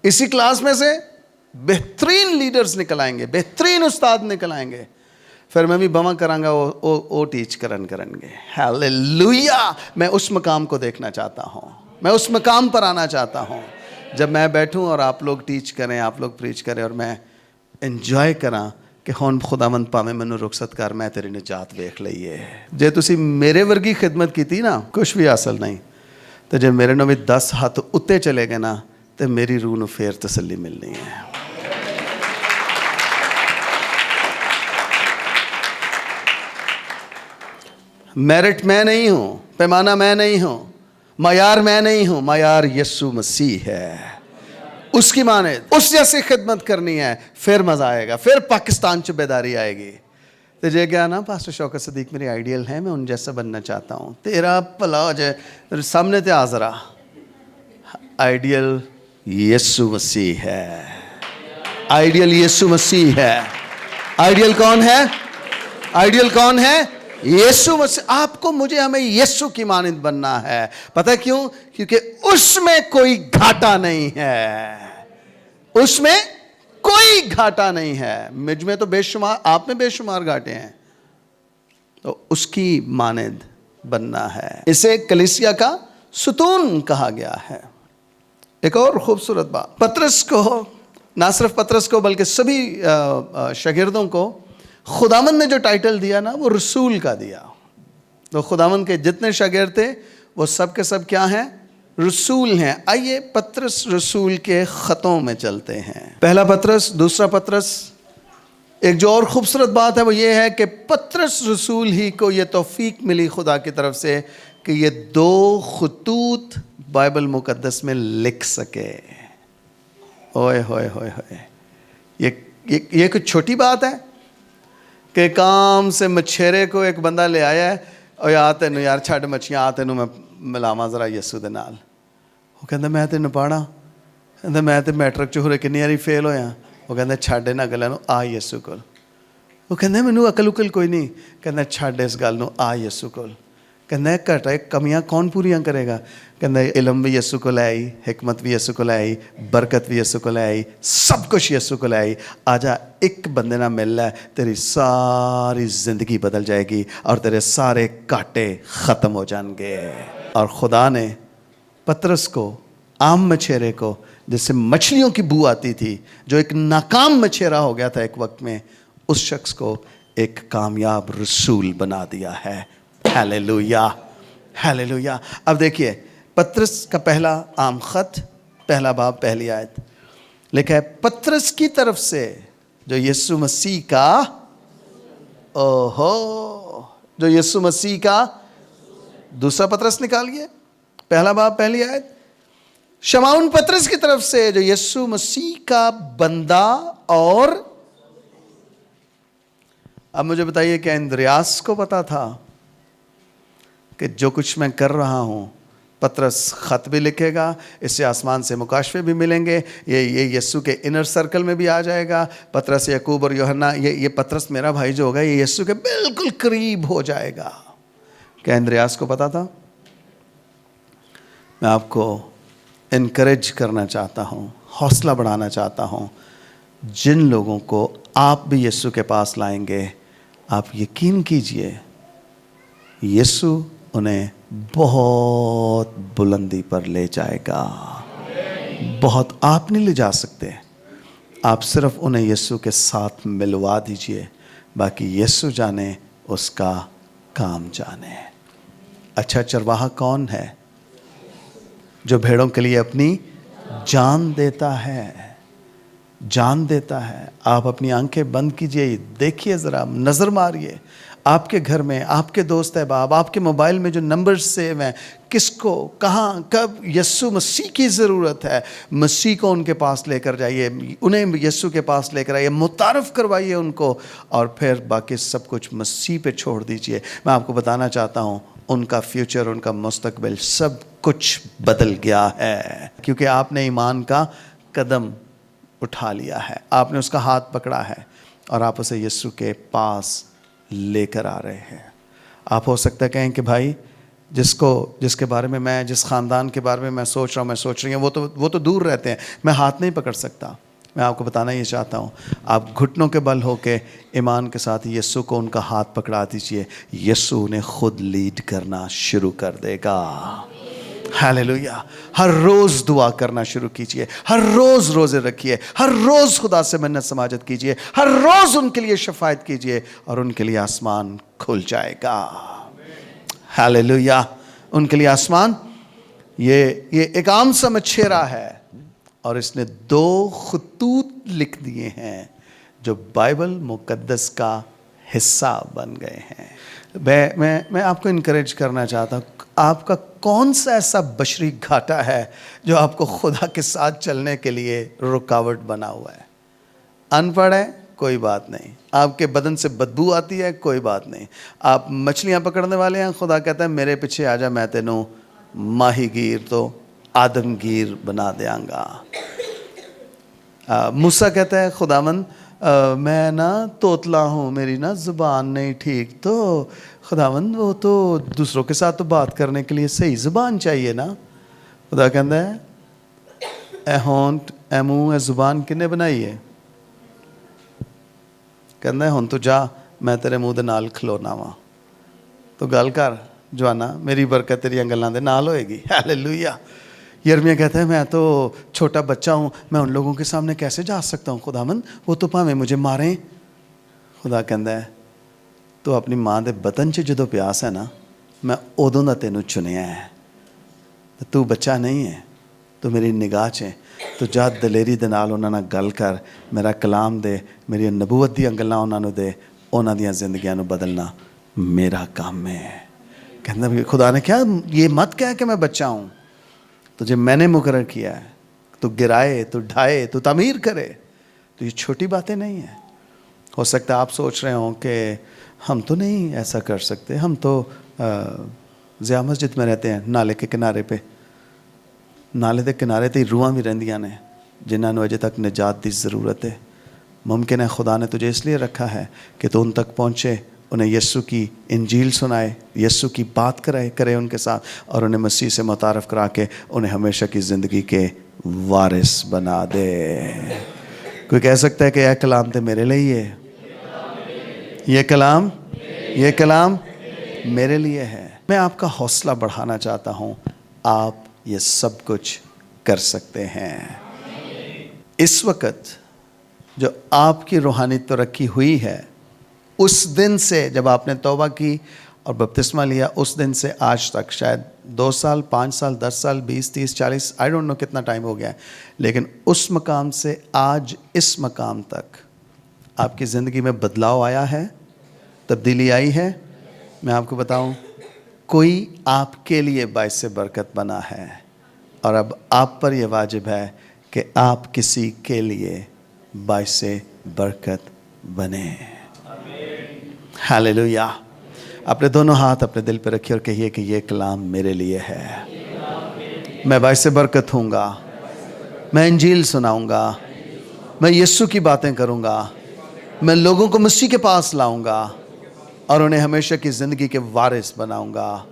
اسی کلاس میں سے بہترین لیڈرز نکل آئیں گے, بہترین استاد نکل آئیں گے. پھر میں بھی بواں کرانگا, او ٹیچ کرن گے. ہاللیلویا. میں اس مقام کو دیکھنا چاہتا ہوں, میں اس مقام پر آنا چاہتا ہوں جب میں بیٹھوں اور آپ لوگ ٹیچ کریں, آپ لوگ پریچ کریں, اور میں انجوائے کراں کہ ہن خداوند پاویں مینوں رخصت کر, میں تیری نجات ویکھ لئیے. جے تسی میرے ورگی خدمت کیتی نا, کچھ بھی حاصل نہیں, تے جے میرے نوں بھی 10 ہاتھ اتے چلے گئے نا, تے میری روح نوں پھر تسلی ملنی ہے. میرٹ میں نہیں ہوں, پیمانہ میں نہیں ہوں, معیار میں نہیں ہوں, معیار یسوع مسیح ہے. اس کی مانند اس جیسی خدمت کرنی ہے, پھر مزہ آئے گا, پھر پاکستان چ بیداری آئے گی. تجھے کیا نا پاسٹر شوکت صدیق میری آئیڈیل ہے, میں ان جیسا بننا چاہتا ہوں. تیرا بھلا ہو جائے, سامنے تے آ ذرا. آئیڈیل یسوع مسیح ہے. آئیڈیل یسوع مسیح ہے. آئیڈیل کون ہے؟ آئیڈیل کون ہے؟ یسوع مسیح. آپ کو مجھے ہمیں یسوع کی مانند بننا ہے. پتہ کیوں؟ کیونکہ اس میں کوئی گھاٹا نہیں ہے. اس میں کوئی گھاٹا نہیں ہے. مجھ میں تو بے شمار, آپ میں بے شمار گھاٹے ہیں. تو اس کی مانند بننا ہے. اسے کلیسیا کا ستون کہا گیا ہے. ایک اور خوبصورت بات, پطرس کو, نہ صرف پطرس کو بلکہ سبھی شاگردوں کو خداوند نے جو ٹائٹل دیا نا وہ رسول کا دیا. تو خداوند کے جتنے شاگرد تھے وہ سب کے سب کیا ہیں؟ رسول ہیں. آئیے پطرس رسول کے خطوں میں چلتے ہیں. پہلا پطرس, دوسرا پطرس. ایک جو اور خوبصورت بات ہے وہ یہ ہے کہ پطرس رسول ہی کو یہ توفیق ملی خدا کی طرف سے کہ یہ 2 خطوط بائبل مقدس میں لکھ سکے. اوئے ہوئے ہوئے ہوئے, یہ کچھ چھوٹی بات ہے کہ کام سے مچھیرے کو ایک بندہ لے آیا ہے, اور یا تینوں یار چھڈ مچھیاں, آ تینوں میں ملاواں ذرا یسوع دے نال. وہ کہندا میں تے نپاڑا, کہندا میں تے میٹرک چ ہورے کنی واری فیل ہویا. وہ کہندا چھڈ انہاں گلاں نوں, آ یسوع کول. وہ کہندا مینوں عقل اکل کوئی نہیں. کہندا چھڈ اس گل نوں, آ یسوع کول. کہندا گھٹا کمیاں کون پوریاں کرے گا؟ کہندا علم بھی یسوع کول آئی, حکمت بھی یسوع کول آئی, برکت بھی یسوع کول آئی, سب کچھ یسوع کول آئی. آ جا ایک بندے نال مل لے, تیری ساری زندگی بدل جائے گی اور تیرے سارے کاٹے ختم ہو جان گے. اور خدا نے پطرس کو, عام مچھیرے کو, جس سے مچھلیوں کی بو آتی تھی, جو ایک ناکام مچھیرا ہو گیا تھا ایک وقت میں, اس شخص کو ایک کامیاب رسول بنا دیا ہے. Hallelujah, hallelujah. اب دیکھیے پطرس کا پہلا عام خط, پہلا باب, پہلی آیت لکھا ہے پطرس کی طرف سے جو یسوع مسیح کا, اوہو, جو یسوع مسیح کا. دوسرا پطرس نکالیے, پہلا باب پہلی آیت. شمعون پطرس کی طرف سے جو یسوع مسیح کا بندہ اور. اب مجھے بتائیے کیا اندریاس کو پتا تھا کہ جو کچھ میں کر رہا ہوں, پطرس خط بھی لکھے گا, اس سے آسمان سے مکاشفے بھی ملیں گے, یہ یسوع کے انر سرکل میں بھی آ جائے گا. پطرس, یعقوب اور یوحنا, یہ پطرس میرا بھائی جو ہوگا یہ یسوع کے بالکل قریب ہو جائے گا. کیا اندریاس کو پتا تھا؟ میں آپ کو انکریج کرنا چاہتا ہوں, حوصلہ بڑھانا چاہتا ہوں. جن لوگوں کو آپ بھی یسوع کے پاس لائیں گے, آپ یقین کیجئے یسوع انہیں بہت بلندی پر لے جائے گا. بہت. آپ نہیں لے جا سکتے, آپ صرف انہیں یسوع کے ساتھ ملوا دیجئے, باقی یسوع جانے, اس کا کام جانے. اچھا چرواہا کون ہے؟ جو بھیڑوں کے لیے اپنی جان دیتا ہے, جان دیتا ہے. آپ اپنی آنکھیں بند کیجئے, دیکھیے ذرا, نظر ماریے آپ کے گھر میں, آپ کے دوست احباب, آپ کے موبائل میں جو نمبر سیو ہیں, کس کو کہاں کب یسوع مسیح کی ضرورت ہے, مسیح کو ان کے پاس لے کر جائیے, انہیں یسوع کے پاس لے کر آئیے, متعارف کروائیے ان کو, اور پھر باقی سب کچھ مسیح پہ چھوڑ دیجئے. میں آپ کو بتانا چاہتا ہوں ان کا فیوچر, ان کا مستقبل سب کچھ بدل گیا ہے, کیونکہ آپ نے ایمان کا قدم اٹھا لیا ہے, آپ نے اس کا ہاتھ پکڑا ہے, اور آپ اسے یسوع کے پاس لے کر آ رہے ہیں. آپ ہو سکتا ہے کہیں کہ بھائی جس کے بارے میں میں, جس خاندان کے بارے میں میں سوچ رہا ہوں, میں سوچ رہی ہوں, وہ تو دور رہتے ہیں, میں ہاتھ نہیں پکڑ سکتا. میں آپ کو بتانا یہ چاہتا ہوں, آپ گھٹنوں کے بل ہو کے ایمان کے ساتھ یسوع کو ان کا ہاتھ پکڑا دیجئے, یسوع انہیں خود لیڈ کرنا شروع کر دے گا. ہیلیلویا. ہر روز دعا کرنا شروع کیجئے, ہر روز روزے رکھیے, ہر روز خدا سے منت سماجت کیجئے, ہر روز ان کے لیے شفاعت کیجئے, اور ان کے لیے آسمان کھل جائے گا. ہیلیلویا. ان کے لیے آسمان. یہ ایک عام سا مچھیرا ہے, اور اس نے 2 خطوط لکھ دیے ہیں جو بائبل مقدس کا حصہ بن گئے ہیں. میں آپ کو انکریج کرنا چاہتا ہوں, آپ کا کون سا ایسا بشری گھاٹا ہے جو آپ کو خدا کے ساتھ چلنے کے لیے رکاوٹ بنا ہوا ہے؟ ان پڑھ ہے, کوئی بات نہیں. آپ کے بدن سے بدبو آتی ہے, کوئی بات نہیں. آپ مچھلیاں پکڑنے والے ہیں, خدا کہتا ہے میرے پیچھے آ جا, میں تینوں ماہی گیر تو آدمگیر بنا دیاں گا. موسیٰ کہتا ہے خداوند میں نا توتلا ہوں, میری نا زبان نہیں ٹھیک, تو خداوند وہ تو دوسروں کے ساتھ تو بات کرنے کے لیے صحیح زبان چاہیے نا. خدا کہتا ہے اے ہونٹ اے منہ اے زبان کنے بنائی ہے؟ کہتا ہے ہن تو جا, میں تیرے منہ دے نال کھلونا وا, تو گل کر جوانا, میری برکت تیریاں گلاں دے نال ہوئے گی. ہیلیلویہ. یرمیہ کہتا ہے میں تو چھوٹا بچہ ہوں, میں ان لوگوں کے سامنے کیسے جا سکتا ہوں خداوند, وہ تو پاویں مجھے ماریں. خدا کہندا ہے تو اپنی ماں دے بطن چ جدوں پیاس ہے نا, میں ادوں دا تینوں چنیا ہے. تو بچہ نہیں ہے, تو میری نگاہ چ ہے, تو جا دلیری دے نال انہاں نال گل کر, میرا کلام دے, میری نبوت دیاں گلاں انہاں نوں دے, انہاں دیاں زندگیاں نوں بدلنا میرا کام ہے. کہندا خدا نے کیا یہ مت کہہ کہ میں بچہ ہوں, تجھے میں نے مقرر کیا ہے, تو گرائے, تو ڈھائے, تو تعمیر کرے. تو یہ چھوٹی باتیں نہیں ہیں. ہو سکتا ہے آپ سوچ رہے ہوں کہ ہم تو نہیں ایسا کر سکتے, ہم تو ضیاء مسجد میں رہتے ہیں, نالے کے کنارے پہ, نالے دے کنارے تے روحاں بھی رہندیاں نے جنہاں نوں اجے تک نجات دی ضرورت ہے. ممکن ہے خدا نے تجھے اس لیے رکھا ہے کہ تو ان تک پہنچے, انہیں یسوع کی انجیل سنائے, یسوع کی بات کرے ان کے ساتھ, اور انہیں مسیح سے متعارف کرا کے انہیں ہمیشہ کی زندگی کے وارث بنا دے. کوئی کہہ سکتا ہے کہ یہ کلام تے میرے لیے ہے, یہ کلام میرے لیے ہے. میں آپ کا حوصلہ بڑھانا چاہتا ہوں, آپ یہ سب کچھ کر سکتے ہیں. اس وقت جو آپ کی روحانی ترقی ہوئی ہے, اس دن سے جب آپ نے توبہ کی اور بپتسمہ لیا, اس دن سے آج تک شاید 2 سال 5 سال 10 سال 20 30 40 آئی ڈونٹ نو کتنا ٹائم ہو گیا ہے, لیکن اس مقام سے آج اس مقام تک آپ کی زندگی میں بدلاؤ آیا ہے, تبدیلی آئی ہے. میں آپ کو بتاؤں, کوئی آپ کے لیے باعث برکت بنا ہے, اور اب آپ پر یہ واجب ہے کہ آپ کسی کے لیے باعث برکت بنے. ہیلیلویہ. اپنے دونوں ہاتھ اپنے دل پہ رکھیے اور کہیے کہ یہ کلام میرے لیے ہے. میں باعث برکت ہوں گا, میں انجیل سناؤں گا, میں یسوع کی باتیں کروں گا, میں لوگوں کو مسیح کے پاس لاؤں گا اور انہیں ہمیشہ کی زندگی کے وارث بناؤں گا.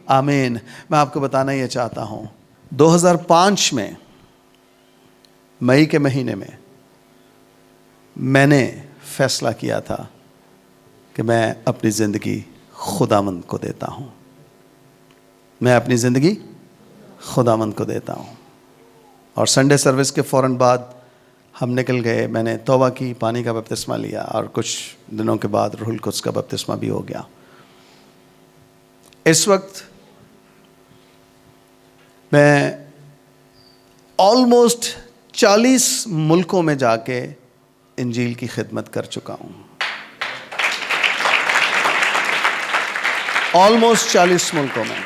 آمین. میں آپ کو بتانا یہ چاہتا ہوں, 2005 میں مئی کے مہینے میں میں نے فیصلہ کیا تھا کہ میں اپنی زندگی خداوند کو دیتا ہوں. میں اپنی زندگی خداوند کو دیتا ہوں. اور سنڈے سروس کے فوراً بعد ہم نکل گئے, میں نے توبہ کی, پانی کا بپتسمہ لیا, اور کچھ دنوں کے بعد روح القدس کا بپتسمہ بھی ہو گیا. اس وقت میں آلموسٹ 40 ملکوں میں جا کے انجیل کی خدمت کر چکا ہوں. آلموسٹ 40 ملکوں میں.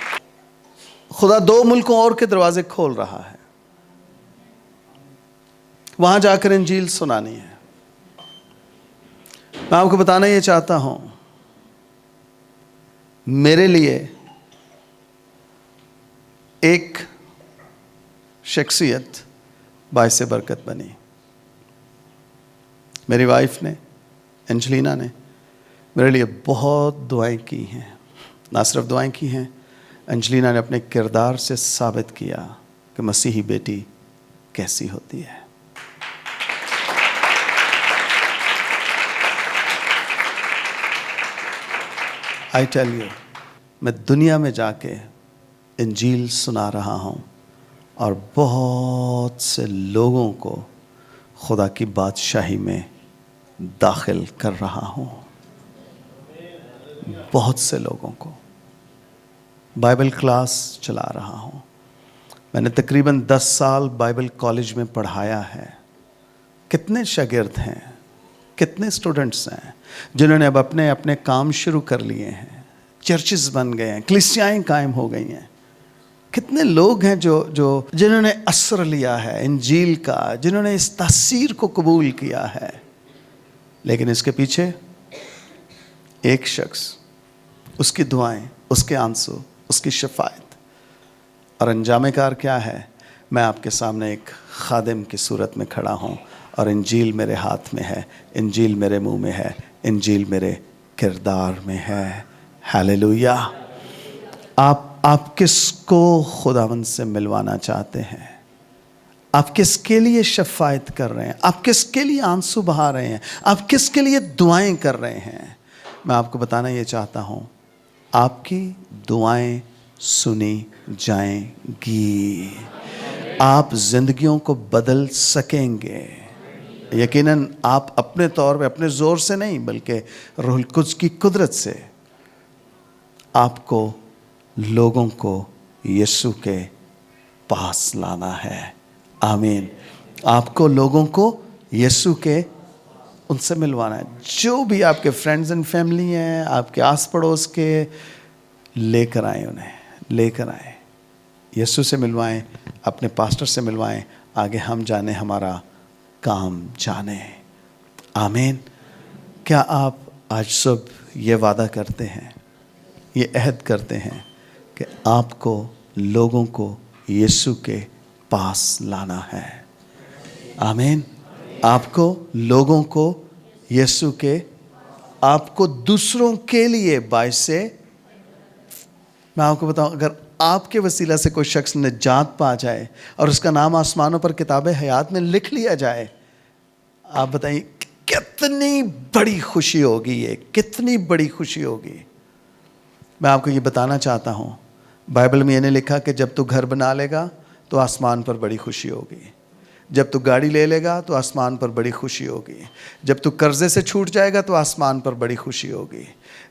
خدا 2 ملکوں اور کے دروازے کھول رہا ہے, وہاں جا کر انجیل سنانی ہے. میں آپ کو بتانا یہ چاہتا ہوں, میرے لیے ایک شخصیت باعث برکت بنی. میری وائف نے, انجلینا نے میرے لیے بہت دعائیں کی ہیں. نہ صرف دعائیں کی ہیں, انجلینا نے اپنے کردار سے ثابت کیا کہ مسیحی بیٹی کیسی ہوتی ہے. I tell you, میں دنیا میں جا کے انجیل سنا رہا ہوں اور بہت سے لوگوں کو خدا کی بادشاہی میں داخل کر رہا ہوں. بہت سے لوگوں کو بائبل کلاس چلا رہا ہوں. میں نے تقریباً 10 سال بائبل کالج میں پڑھایا ہے. کتنے شاگرد ہیں, کتنے سٹوڈنٹس ہیں جنہوں نے اب اپنے اپنے کام شروع کر لیے ہیں, چرچز بن گئے ہیں, کلیسیائیں قائم ہو گئی ہیں. کتنے لوگ ہیں جو جنہوں نے اثر لیا ہے انجیل کا, جنہوں نے اس تاثیر کو قبول کیا ہے. لیکن اس کے پیچھے ایک شخص، اس کی دعائیں، اس کے آنسو، اس کی شفاعت، اور انجام کار کیا ہے؟ میں آپ کے سامنے ایک خادم کی صورت میں کھڑا ہوں، اور انجیل میرے ہاتھ میں ہے، انجیل میرے منہ میں ہے، انجیل میرے کردار میں ہے۔ ہاللیلویا۔ آپ کس کو خداوند سے ملوانا چاہتے ہیں؟ آپ کس کے لیے شفاعت کر رہے ہیں؟ آپ کس کے لیے آنسو بہا رہے ہیں؟ آپ کس کے لیے دعائیں کر رہے ہیں؟ میں آپ کو بتانا یہ چاہتا ہوں، آپ کی دعائیں سنی جائیں گی، آپ زندگیوں کو بدل سکیں گے۔ یقیناً آپ اپنے طور پہ، اپنے زور سے نہیں، بلکہ روح القدس کی قدرت سے آپ کو لوگوں کو یسوع کے پاس لانا ہے۔ آمین۔ آپ کو لوگوں کو یسوع کے ان سے ملوانا ہے۔ جو بھی آپ کے فرینڈز اینڈ فیملی ہیں، آپ کے آس پڑوس کے، لے کر آئیں، انہیں لے کر آئیں، یسوع سے ملوائیں، اپنے پاسٹر سے ملوائیں، آگے ہم جانیں، ہمارا کام جانیں۔ آمین۔ کیا آپ آج صبح یہ وعدہ کرتے ہیں، یہ عہد کرتے ہیں کہ آپ کو لوگوں کو یسوع کے پاس لانا ہے؟ آمین۔ آپ کو لوگوں کو یسوع کے، آپ کو دوسروں کے لیے باعث، میں آپ کو بتاؤں، اگر آپ کے وسیلہ سے کوئی شخص نجات پا جائے اور اس کا نام آسمانوں پر کتاب حیات میں لکھ لیا جائے، آپ بتائیے کتنی بڑی خوشی ہوگی، یہ کتنی بڑی خوشی ہوگی۔ میں آپ کو یہ بتانا چاہتا ہوں، بائبل میں یہ نہیں لکھا کہ جب تو گھر بنا لے گا تو آسمان پر بڑی خوشی ہوگی، جب تو گاڑی لے لے گا تو آسمان پر بڑی خوشی ہوگی، جب تو قرضے سے چھوٹ جائے گا تو آسمان پر بڑی خوشی ہوگی،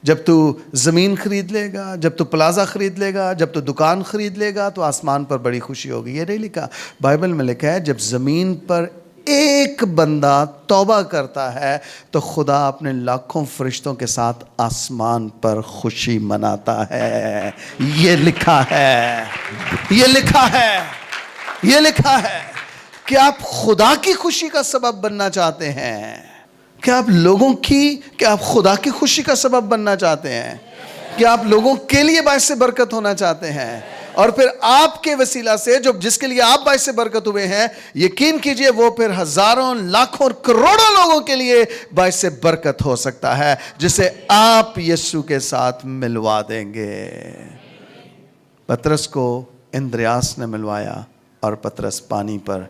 جب تو زمین خرید لے گا، جب تو پلازا خرید لے گا، جب تو دکان خرید لے گا تو آسمان پر بڑی خوشی ہوگی۔ یہ نہیں لکھا، بائبل میں لکھا ہے جب زمین پر ایک بندہ توبہ کرتا ہے تو خدا اپنے لاکھوں فرشتوں کے ساتھ آسمان پر خوشی مناتا ہے۔ یہ لکھا ہے، یہ لکھا ہے، یہ لکھا ہے۔ کہ آپ خدا کی خوشی کا سبب بننا چاہتے ہیں؟ کہ آپ لوگوں کی، کہ آپ خدا کی خوشی کا سبب بننا چاہتے ہیں؟ کہ آپ لوگوں کے لیے باعث برکت ہونا چاہتے ہیں؟ اور پھر آپ کے وسیلہ سے جس کے لیے آپ باعث برکت ہوئے ہیں، یقین کیجئے وہ پھر ہزاروں، لاکھوں اور کروڑوں لوگوں کے لیے باعث برکت ہو سکتا ہے، جسے آپ یسوع کے ساتھ ملوا دیں گے۔ پترس کو اندریاس نے ملوایا اور پترس پانی پر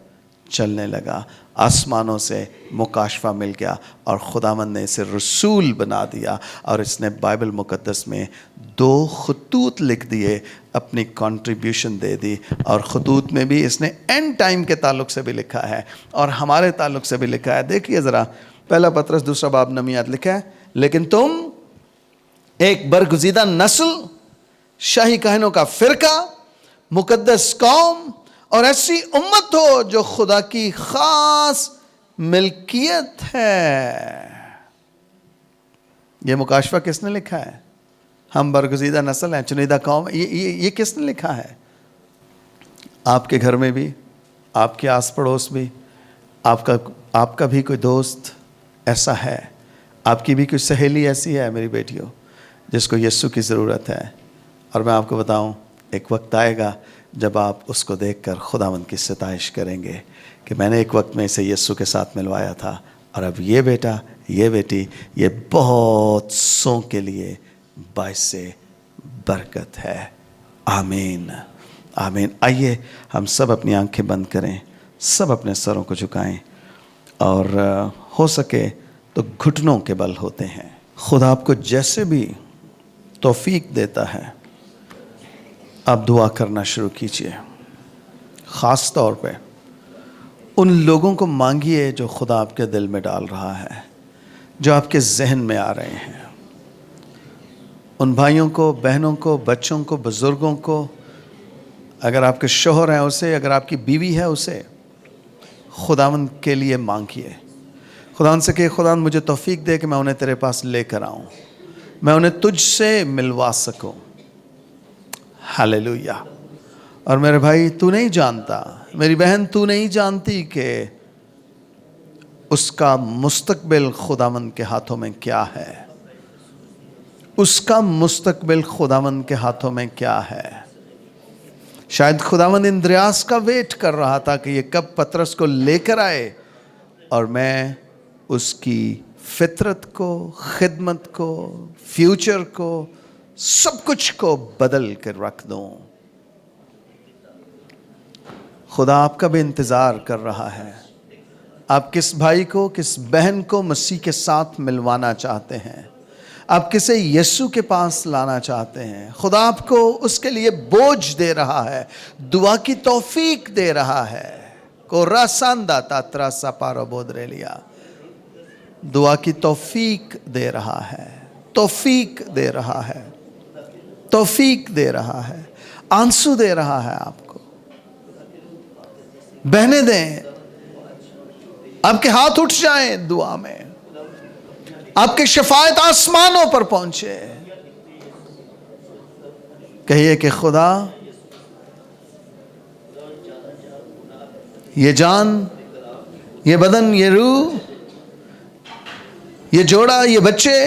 چلنے لگا، آسمانوں سے مکاشفہ مل گیا اور خداوند نے اسے رسول بنا دیا، اور اس نے بائبل مقدس میں 2 خطوط لکھ دیے، اپنی کنٹریبیوشن دے دی، اور خطوط میں بھی اس نے اینڈ ٹائم کے تعلق سے بھی لکھا ہے اور ہمارے تعلق سے بھی لکھا ہے۔ دیکھیے ذرا، پہلا پترس 2 باب 9 آیت لکھا ہے، لیکن تم ایک برگزیدہ نسل، شاہی کہنوں کا فرقہ، مقدس قوم اور ایسی امت ہو جو خدا کی خاص ملکیت ہے۔ یہ مکاشفہ کس نے لکھا ہے؟ ہم برگزیدہ نسل ہیں، چنیدہ قوم۔ یہ کس نے لکھا ہے؟ آپ کے گھر میں بھی، آپ کے آس پڑوس بھی، آپ کا بھی کوئی دوست ایسا ہے، آپ کی بھی کوئی سہیلی ایسی ہے میری بیٹیوں، جس کو یسوع کی ضرورت ہے۔ اور میں آپ کو بتاؤں، ایک وقت آئے گا جب آپ اس کو دیکھ کر خداوند کی ستائش کریں گے کہ میں نے ایک وقت میں اسے یسوع کے ساتھ ملوایا تھا، اور اب یہ بیٹا، یہ بیٹی، یہ بہت سوں کے لیے باعث برکت ہے۔ آمین، آمین۔ آئیے ہم سب اپنی آنکھیں بند کریں، سب اپنے سروں کو جھکائیں، اور ہو سکے تو گھٹنوں کے بل ہوتے ہیں۔ خدا آپ کو جیسے بھی توفیق دیتا ہے، آپ دعا کرنا شروع کیجئے۔ خاص طور پہ ان لوگوں کو مانگیے جو خدا آپ کے دل میں ڈال رہا ہے، جو آپ کے ذہن میں آ رہے ہیں۔ ان بھائیوں کو، بہنوں کو، بچوں کو، بزرگوں کو، اگر آپ کے شوہر ہیں اسے، اگر آپ کی بیوی ہے اسے، خداوند کے لیے مانگیے۔ خداوند سے کہ خداوند مجھے توفیق دے کہ میں انہیں تیرے پاس لے کر آؤں، میں انہیں تجھ سے ملوا سکوں۔ ہاللیلویا۔ اور میرے بھائی، تو نہیں جانتا، میری بہن، تو نہیں جانتی کہ اس کا مستقبل خداوند کے ہاتھوں میں کیا ہے؟ اس کا مستقبل خداوند کے ہاتھوں میں کیا ہے؟ شاید خداوند اندریاس کا ویٹ کر رہا تھا کہ یہ کب پترس کو لے کر آئے اور میں اس کی فطرت کو، خدمت کو، فیوچر کو، سب کچھ کو بدل کر رکھ دوں۔ خدا آپ کا بھی انتظار کر رہا ہے۔ آپ کس بھائی کو، کس بہن کو مسیح کے ساتھ ملوانا چاہتے ہیں؟ آپ کسے یسوع کے پاس لانا چاہتے ہیں؟ خدا آپ کو اس کے لیے بوجھ دے رہا ہے، دعا کی توفیق دے رہا ہے۔ کورا ساندا تاترا سپارو بودرے لیا، دعا کی توفیق دے رہا ہے، توفیق دے رہا ہے، توفیق دے رہا ہے، آنسو دے رہا ہے آپ کو۔ بہنے دیں، آپ کے ہاتھ اٹھ جائیں دعا میں، آپ کی شفاعت آسمانوں پر پہنچے۔ کہیے کہ خدا یہ جان، یہ بدن، یہ روح، یہ جوڑا، یہ بچے،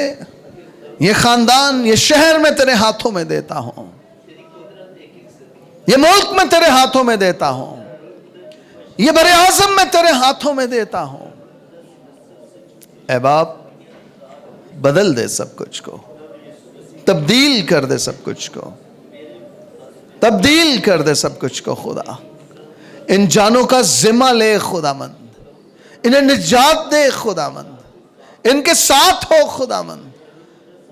یہ خاندان، یہ شہر میں تیرے ہاتھوں میں دیتا ہوں، یہ ملک میں تیرے ہاتھوں میں دیتا ہوں، یہ بر اعظم میں تیرے ہاتھوں میں دیتا ہوں۔ اے باپ، بدل دے سب کچھ کو، تبدیل کر دے سب کچھ کو، تبدیل کر دے سب کچھ کو۔ خدا ان جانوں کا ذمہ لے خداوند، انہیں نجات دے خداوند، ان کے ساتھ ہو خداوند۔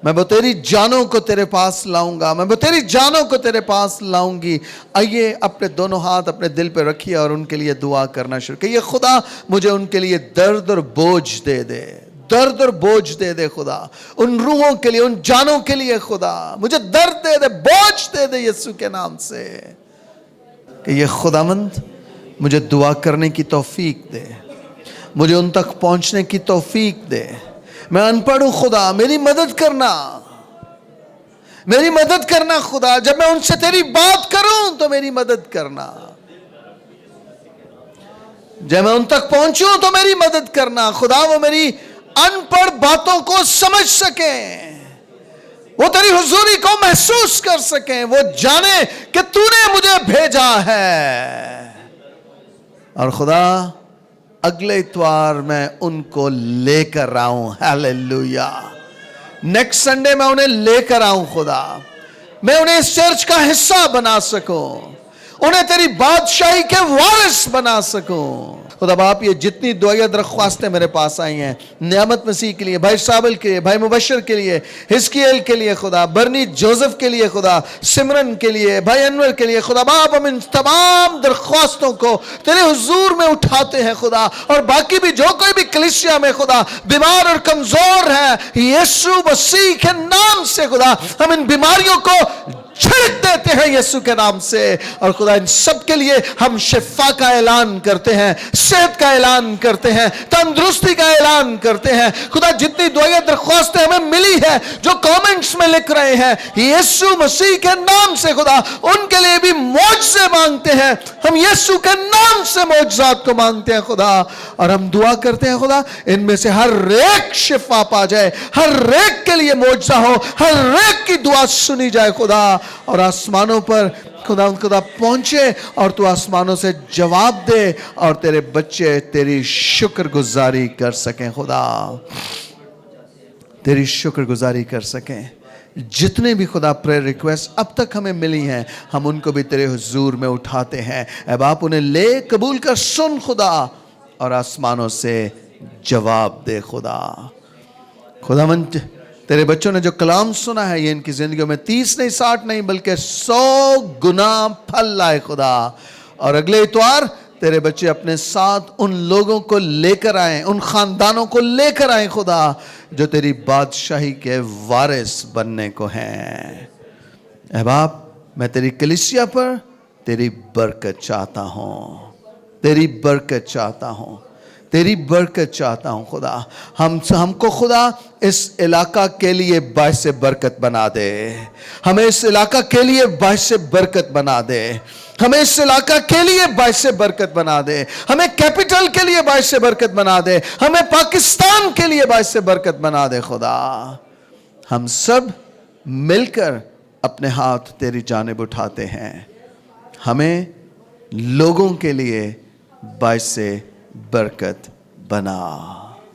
میں وہ تیری جانوں کو تیرے پاس لاؤں گا، میں وہ تیری جانوں کو تیرے پاس لاؤں گی۔ آئیے اپنے دونوں ہاتھ اپنے دل پہ رکھیے اور ان کے لیے دعا کرنا شروع کیے۔ خدا مجھے ان کے لیے درد اور بوجھ دے دے، درد اور بوجھ دے دے خدا، ان روحوں کے لیے، ان جانوں کے لیے خدا مجھے درد دے دے، بوجھ دے دے یسوع کے نام سے، کہ یہ خداوند مجھے دعا کرنے کی توفیق دے، مجھے ان تک پہنچنے کی توفیق دے۔ میں ان پڑھ ہوں خدا، میری مدد کرنا، میری مدد کرنا خدا۔ جب میں ان سے تیری بات کروں تو میری مدد کرنا، جب میں ان تک پہنچوں تو میری مدد کرنا خدا۔ وہ میری ان پڑھ باتوں کو سمجھ سکیں، وہ تیری حضوری کو محسوس کر سکیں، وہ جانے کہ تو نے مجھے بھیجا ہے۔ اور خدا اگلے اتوار میں ان کو لے کر آؤں، ہیلیلویا۔ نیکسٹ سنڈے میں انہیں لے کر آؤں خدا، میں انہیں اس چرچ کا حصہ بنا سکوں، انہیں تیری بادشاہی کے وارث بنا سکوں۔ خدا باپ، یہ جتنی دعائیں درخواستیں میرے پاس آئی ہیں، نعمت مسیح کے لیے، بھائی صابل کے لیے، بھائی مبشر کے لیے، حزقیل کے لیے خدا، برنی جوزف کے لیے خدا، سمرن کے لیے، بھائی انور کے لیے خدا باپ، ہم ان تمام درخواستوں کو تیرے حضور میں اٹھاتے ہیں خدا۔ اور باقی بھی جو کوئی بھی کلیسیا میں خدا بیمار اور کمزور ہے، یسوع مسیح کے نام سے خدا ہم ان بیماریوں کو چھڑک دیتے ہیں یسوع کے نام سے۔ اور خدا ان سب کے لیے ہم شفا کا اعلان کرتے ہیں، صحت کا اعلان کرتے ہیں، تندرستی کا اعلان کرتے ہیں خدا۔ جتنی دعائیں درخواستیں ہمیں ملی ہے، جو کامنٹس میں لکھ رہے ہیں، یسوع مسیح کے نام سے خدا ان کے لیے بھی معجزے مانگتے ہیں۔ ہم یسوع کے نام سے معجزات کو مانگتے ہیں خدا، اور ہم دعا کرتے ہیں خدا ان میں سے ہر ایک شفا پا جائے، ہر ایک کے لیے معجزہ ہو، ہر ایک کی دعا سنی جائے خدا، اور آسمانوں پر خدا پہنچے اور تو آسمانوں سے جواب دے اور تیرے بچے تیری شکر گزاری کر سکیں خدا، تیری شکر گزاری کر سکیں۔ جتنے بھی خدا پریئر ریکویسٹ اب تک ہمیں ملی ہیں، ہم ان کو بھی تیرے حضور میں اٹھاتے ہیں۔ اے باپ، انہیں لے، قبول کر، سن خدا، اور آسمانوں سے جواب دے خدا۔ خدا من تیرے بچوں نے جو کلام سنا ہے، یہ ان کی زندگیوں میں 30 نہیں 60 نہیں بلکہ 100 گنا پھل لائے خدا۔ اور اگلے اتوار تیرے بچے اپنے ساتھ ان لوگوں کو لے کر آئیں، ان خاندانوں کو لے کر آئیں خدا، جو تیری بادشاہی کے وارث بننے کو ہیں۔ اے باپ، میں تیری کلیسیا پر تیری برکت چاہتا ہوں، تیری برکت چاہتا ہوں، تیری برکت چاہتا ہوں خدا. ہم کو خدا اس علاقہ کے لیے باعث برکت بنا دے. ہمیں اس علاقہ کے لیے باعث برکت بنا دے. ہمیں اس علاقہ کے لیے باعث برکت بنا دے. ہمیں کیپٹل کے لیے باعث برکت بنا دے. ہمیں پاکستان کے لیے باعث برکت بنا دے خدا. ہم سب مل کر اپنے ہاتھ تیری جانب اٹھاتے ہیں. ہمیں لوگوں کے لیے باعث برکت بنا.